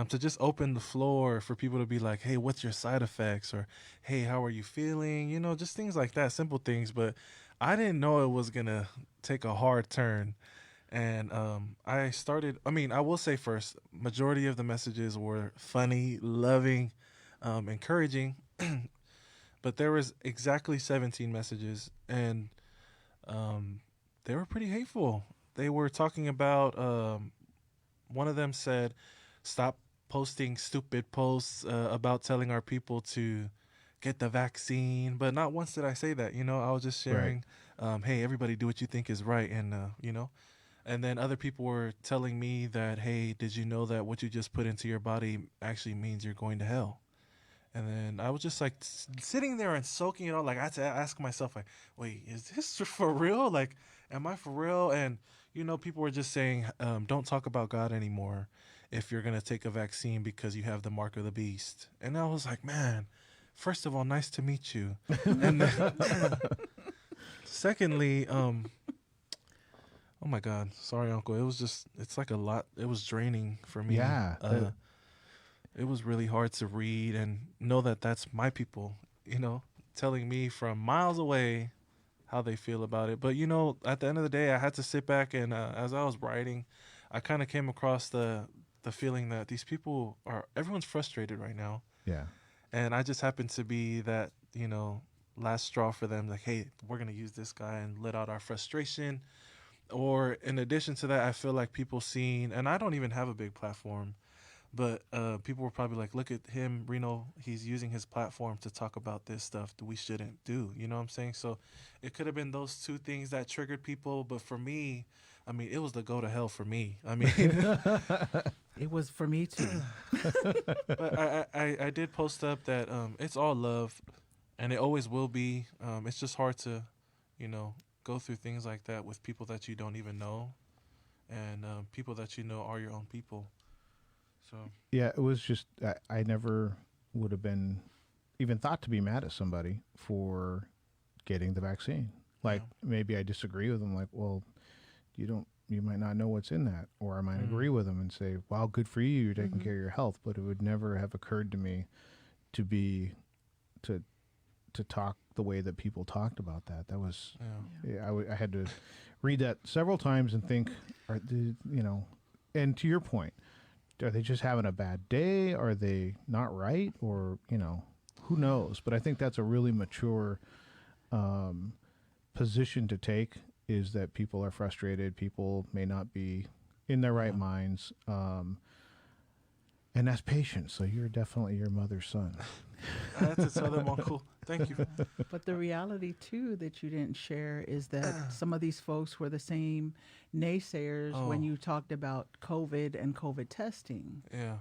to just open the floor for people to be like, hey, what's your side effects? Or, hey, how are you feeling? You know, just things like that, simple things. But I didn't know it was gonna take a hard turn. And I will say first, majority of the messages were funny, loving, encouraging. But there was exactly 17 messages, and they were pretty hateful. They were talking about, one of them said, stop posting stupid posts about telling our people to get the vaccine. But not once did I say that. I was just sharing, hey, everybody do what you think is right. And. And then other people were telling me that, hey, did you know that what you just put into your body actually means you're going to hell? And then I was just like sitting there and soaking it all. Like I had to ask myself, like, wait, is this for real? Like, am I for real? And, people were just saying, don't talk about God anymore if you're going to take a vaccine because you have the mark of the beast. And I was like, man, first of all, nice to meet you. And then, secondly, oh my God. Sorry, Uncle. It's like a lot. It was draining for me. Yeah. It was really hard to read and know that that's my people, telling me from miles away how they feel about it. But, at the end of the day, I had to sit back and as I was writing, I kind of came across the feeling that these people everyone's frustrated right now. Yeah. And I just happened to be that, last straw for them. Like, hey, we're going to use this guy and let out our frustration. Or in addition to that, I feel like people seeing, and I don't even have a big platform, but people were probably like, look at him, Reno, he's using his platform to talk about this stuff that we shouldn't do. You know what I'm saying? So it could have been those two things that triggered people. But for me, it was the go to hell for me. It was for me too. But I did post up that it's all love, and it always will be. It's just hard to, go through things like that with people that you don't even know, and people that are your own people. So Yeah, it was just I never would have been even thought to be mad at somebody for getting the vaccine. Like maybe I disagree with them. Like, well, you might not know what's in that, or I might agree with them and say, "Wow, good for you, you're taking care of your health." But it would never have occurred to me to talk the way that people talked about that. That was I had to read that several times and think, and to your point, are they just having a bad day? Are they not right? Or, who knows? But I think that's a really mature position to take, is that people are frustrated. People may not be in their right minds. And that's patience. So you're definitely your mother's son. I had to tell them, Uncle, thank you. But the reality, too, that you didn't share is that some of these folks were the same naysayers when you talked about COVID and COVID testing. Yeah.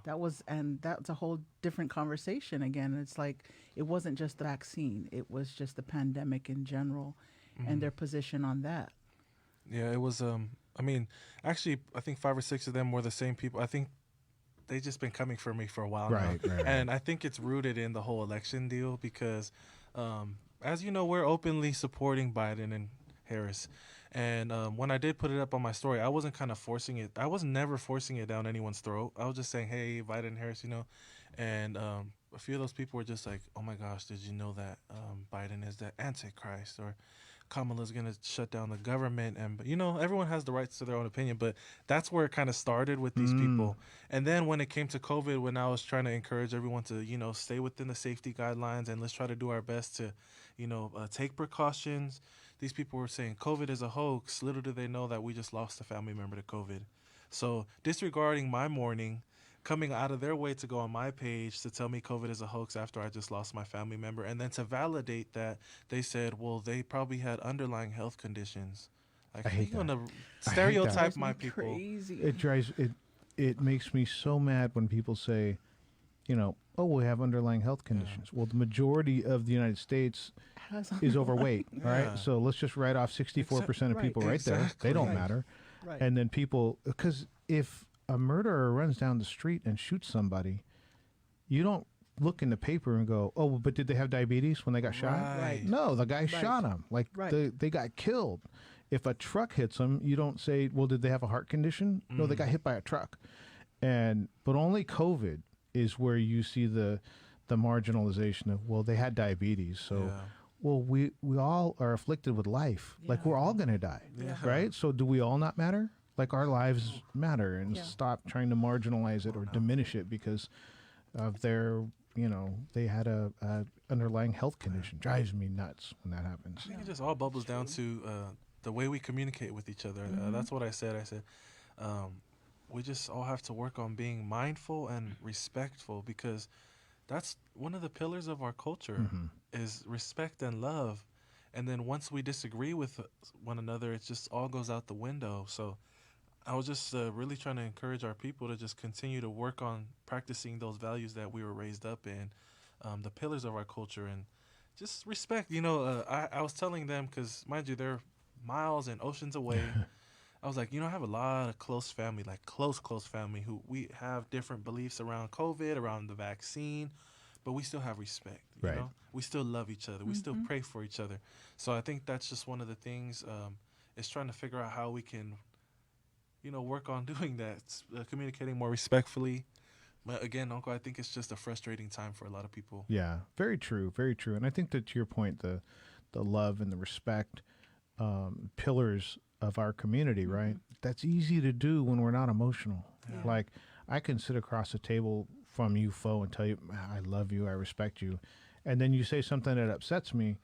That's a whole different conversation again. It's like it wasn't just the vaccine. It was just the pandemic in general and their position on that. Yeah, it was, actually, I think 5 or 6 of them were the same people. I think they just been coming for me for a while now. Right. And I think it's rooted in the whole election deal because, as you know, we're openly supporting Biden and Harris. And when I did put it up on my story, I wasn't kind of forcing it. I was never forcing it down anyone's throat. I was just saying, hey, Biden and Harris, And a few of those people were just like, oh, my gosh, did you know that Biden is the Antichrist? Or Kamala's going to shut down the government. And, everyone has the rights to their own opinion. But that's where it kind of started with these people. And then when it came to COVID, when I was trying to encourage everyone to, stay within the safety guidelines and let's try to do our best to, take precautions, these people were saying COVID is a hoax. Little do they know that we just lost a family member to COVID. So disregarding my mourning, coming out of their way to go on my page to tell me COVID is a hoax after I just lost my family member. And then to validate that, they said, well, they probably had underlying health conditions. Like, I hate you're going to that. stereotype my people. Crazy. It makes me so mad when people say, oh, we have underlying health conditions. Well, the majority of the United States is overweight, right? So let's just write off 64% of people right there. They don't matter. Right. And then people, because if a murderer runs down the street and shoots somebody, you don't look in the paper and go, oh, but did they have diabetes when they got shot? Right. No, the guy shot them. Like, they got killed. If a truck hits them, you don't say, well, did they have a heart condition? No, they got hit by a truck. But only COVID is where you see the marginalization of, well, they had diabetes. So, well, we all are afflicted with life. Like we're all gonna die, right? So do we all not matter? Like our lives matter, and stop trying to marginalize it or diminish it because of their, they had a underlying health condition. Drives me nuts when that happens. I think it just all bubbles down to the way we communicate with each other. That's what I said. I said we just all have to work on being mindful and respectful, because that's one of the pillars of our culture is respect and love. And then once we disagree with one another, it just all goes out the window. So I was just really trying to encourage our people to just continue to work on practicing those values that we were raised up in, the pillars of our culture, and just respect. I was telling them, because mind you, they're miles and oceans away. I was like, I have a lot of close family, like close family, who we have different beliefs around COVID, around the vaccine, but we still have respect. You know? We still love each other. We still pray for each other. So I think that's just one of the things, is trying to figure out how we can, work on doing that, communicating more respectfully. But again, Uncle, I think it's just a frustrating time for a lot of people. Yeah, very true, very true. And I think that, to your point, the love and the respect pillars of our community, right? That's easy to do when we're not emotional. Yeah. Like, I can sit across the table from you, Fo, and tell you, I love you, I respect you. And then you say something that upsets me.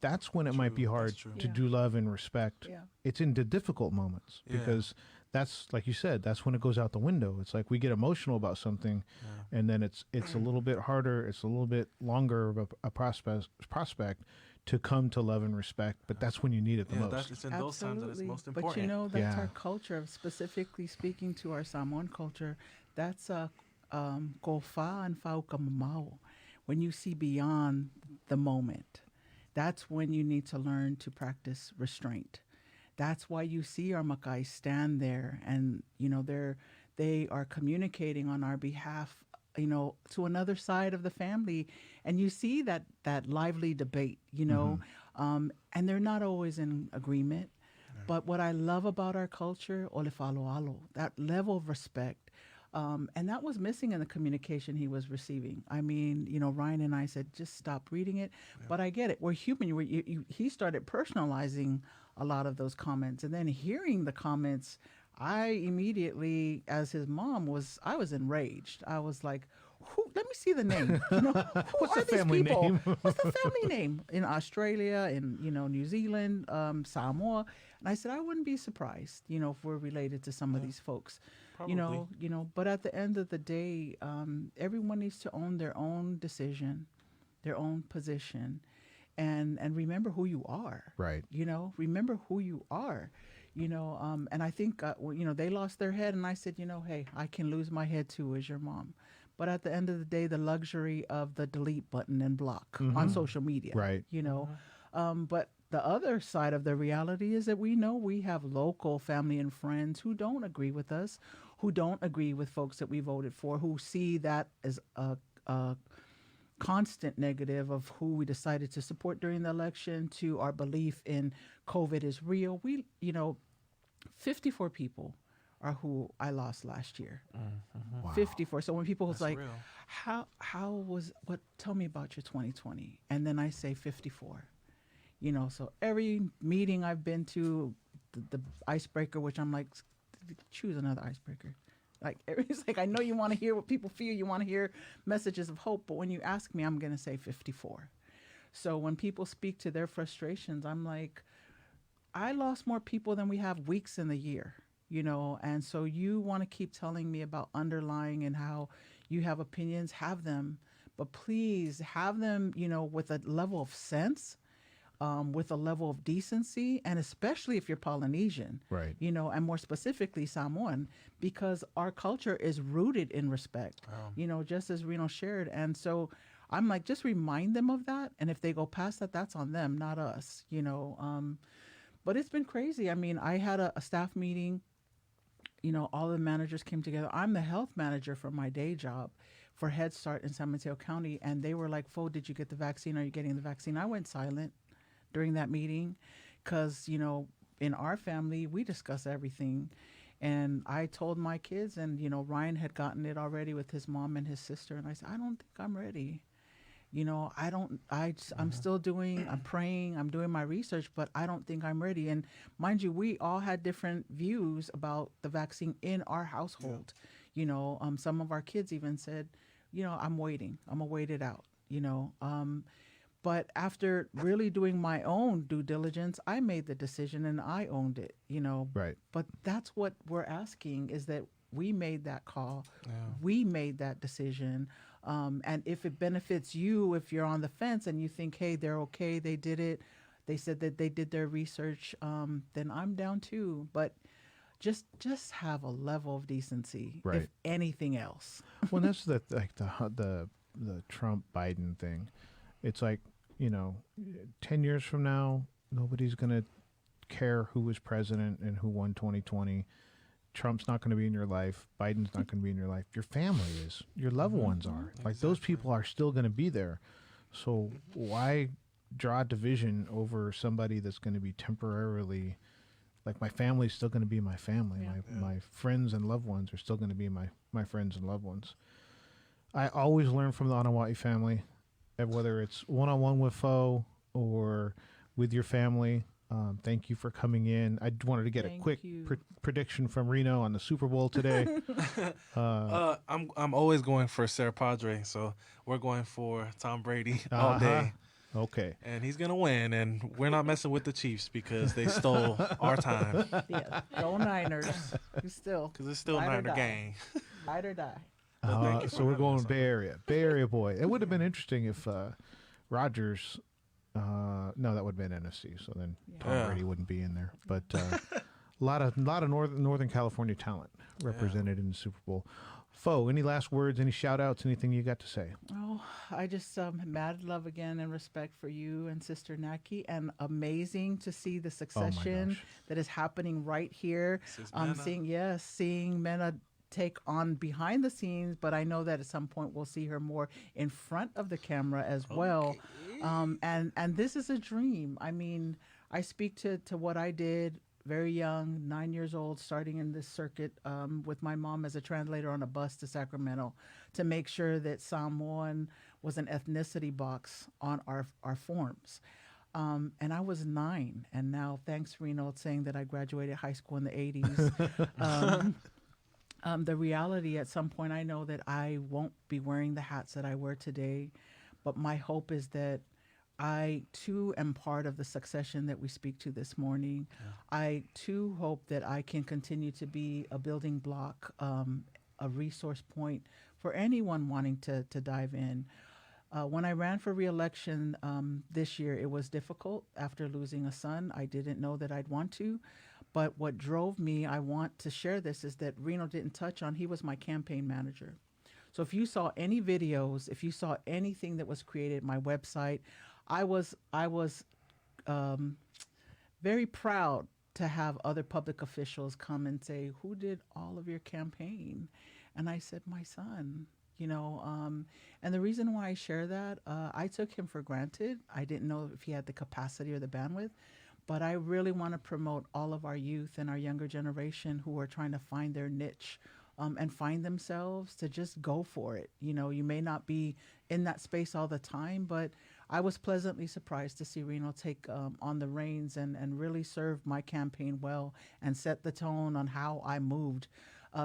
That's when it might be hard to do love and respect. Yeah. It's in the difficult moments because that's, like you said, that's when it goes out the window. It's like we get emotional about something, and then it's a little bit harder, it's a little bit longer of a prospect to come to love and respect, but that's when you need it the most. It's in those times that it's most important. But that's our culture, specifically speaking to our Samoan culture. That's ko fa and Faika mamau. When you see beyond the moment, that's when you need to learn to practice restraint. That's why you see our makai stand there, and they are communicating on our behalf, to another side of the family, and you see that lively debate, and they're not always in agreement. But what I love about our culture, ole faloalo, that level of respect, and that was missing in the communication he was receiving. I mean, Ryan and I said, just stop reading it. Yeah. But I get it. We're human. He started personalizing a lot of those comments, and then hearing the comments, I immediately, as his mom, I was enraged. I was like, let me see the name. What's the family name? What's the family name in Australia, in New Zealand, Samoa? And I said, I wouldn't be surprised, if we're related to some of these folks. Probably. But at the end of the day, everyone needs to own their own decision, their own position, and remember who you are. Right. Remember who you are. And I think, they lost their head, and I said, hey, I can lose my head too as your mom. But at the end of the day, the luxury of the delete button and block on social media. Right. But the other side of the reality is that we have local family and friends who don't agree with us, who don't agree with folks that we voted for, who see that as a constant negative of who we decided to support during the election, to our belief in COVID is real. 54 people are who I lost last year. Wow. 54. So when people was like, real. Tell me about your 2020. And then I say 54. So every meeting I've been to, the icebreaker, which I'm like, choose another icebreaker. Like, it's like, I know you want to hear what people feel. You want to hear messages of hope. But when you ask me, I'm going to say 54. So when people speak to their frustrations, I'm like, I lost more people than we have weeks in the year, and so you want to keep telling me about underlying and how you have opinions, have them, but please have them, with a level of sense, with a level of decency, and especially if you're Polynesian, right? And more specifically Samoan, because our culture is rooted in respect, just as Reno shared. And so I'm like, just remind them of that. And if they go past that, that's on them, not us, But it's been crazy. I mean, I had a staff meeting, all the managers came together. I'm the health manager for my day job for Head Start in San Mateo County. And they were like, Fo, did you get the vaccine? Are you getting the vaccine? I went silent during that meeting because, in our family, we discuss everything. And I told my kids, and, Ryan had gotten it already with his mom and his sister. And I said, I don't think I'm ready. I'm still I'm praying, I'm doing my research, but I don't think I'm ready. And mind you, we all had different views about the vaccine in our household. Some of our kids even said, I'm waiting, I'm gonna wait it out, but after really doing my own due diligence, I made the decision and I owned it, Right. But that's what we're asking, is that we made that call. Yeah. We made that decision. And if it benefits you, if you're on the fence and you think, hey, they're okay, they did it, they said that they did their research, then I'm down too. But just have a level of decency, Right. if anything else. Well, that's the Trump Biden thing. It's like, 10 years from now, nobody's going to care who was president and who won 2020. Trump's not going to be in your life. Biden's not going to be in your life. Your family is. Your loved ones are. Like, those people are still going to be there. So why draw division over somebody that's going to be temporarily, like, my family's still going to be my family. Yeah. My friends and loved ones are still going to be my friends and loved ones. I always learn from the Anoa'i family, whether it's one-on-one with Fo or with your family. Thank you for coming in. I wanted to get a Thank quick you. prediction from Reno on the Super Bowl today. I'm always going for Sarah Padre, so we're going for Tom Brady all day. Okay. And he's going to win, and we're not messing with the Chiefs because they stole our time. Yeah, go Niners. You still. Because it's still Ride or Niner die. gang. Ride or die. Thank you for So we're having going us on. Bay Area boy. It would have been interesting if Rodgers. No, that would have been NFC. So then Tom Yeah. Brady wouldn't be in there. But a lot of Northern California talent represented in the Super Bowl. Fo, any last words? Any shout outs? Anything you got to say? Oh, I just mad love again and respect for you and Sister Naki, and amazing to see the succession gosh. that is happening right here. This is Mena. Seeing Mena take on behind the scenes, but I know that at some point we'll see her more in front of the camera as well. And this is a dream. I mean, I speak to what I did very young, 9 years old, starting in this circuit with my mom as a translator on a bus to Sacramento to make sure that Samoan was an ethnicity box on our forms. And I was 9, and now thanks Reno saying that I graduated high school in the 80s. The reality at some point, I know that I won't be wearing the hats that I wear today, but my hope is that I too am part of the succession that we speak to this morning. Yeah. I too hope that I can continue to be a building block, a resource point for anyone wanting to dive in. When I ran for re-election this year, it was difficult after losing a son. I didn't know that I'd want to. But what drove me, I want to share this, is that Reno didn't touch on, he was my campaign manager. So if you saw any videos, if you saw anything that was created, my website, I was very proud to have other public officials come and say, who did all of your campaign? And I said, my son. And the reason why I share that, I took him for granted. I didn't know if he had the capacity or the bandwidth. But I really want to promote all of our youth and our younger generation who are trying to find their niche and find themselves, to just go for it. You may not be in that space all the time, but I was pleasantly surprised to see Reno take on the reins and really serve my campaign well and set the tone on how I moved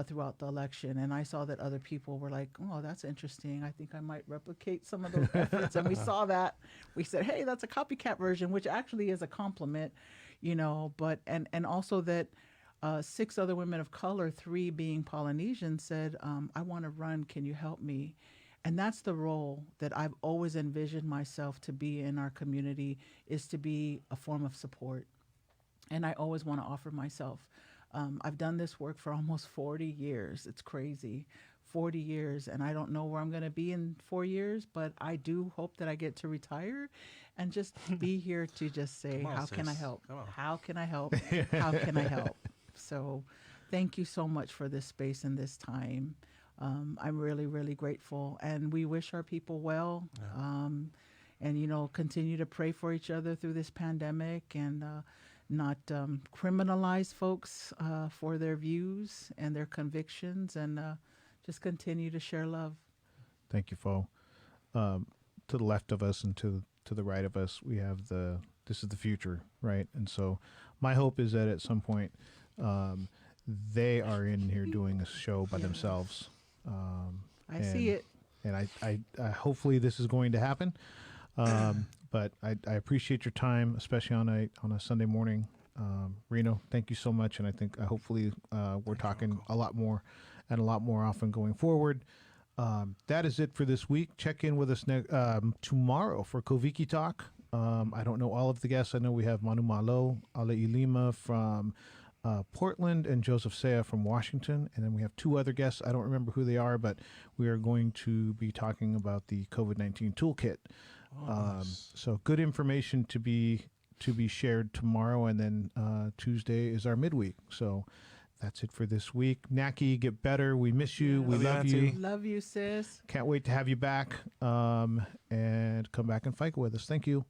throughout the election. And I saw that other people were like, oh, that's interesting. I think I might replicate some of those efforts. And we saw that. We said, hey, that's a copycat version, which actually is a compliment, but and also that 6 other women of color, 3 being Polynesian, said, I want to run. Can you help me? And that's the role that I've always envisioned myself to be in our community, is to be a form of support. And I always want to offer myself. I've done this work for almost 40 years. It's crazy. 40 years, and I don't know where I'm going to be in 4 years, but I do hope that I get to retire and just be here to just say, how can I help? How can I help? How can I help? So thank you so much for this space and this time. I'm really, really grateful, and we wish our people well. And, continue to pray for each other through this pandemic, and not criminalize folks for their views and their convictions, and just continue to share love. Thank you, Fo. to the left of us and to the right of us, we have this is the future, right? And so my hope is that at some point they are in here doing a show by themselves. I see it. And I hopefully this is going to happen. But I appreciate your time, especially on a Sunday morning. Reno, thank you so much. And I think hopefully we're talking a lot more and a lot more often going forward. That is it for this week. Check in with us tomorrow for Koviki Talk. I don't know all of the guests. I know we have Manu Malo, Alei Lima from Portland, and Joseph Sea from Washington. And then we have 2 other guests. I don't remember who they are, but we are going to be talking about the COVID-19 toolkit. Nice. So good information to be shared tomorrow, and then Tuesday is our midweek. So that's it for this week. Naki, get better. We miss you. We love you. Love you, sis. Can't wait to have you back and come back and Faika with us. Thank you.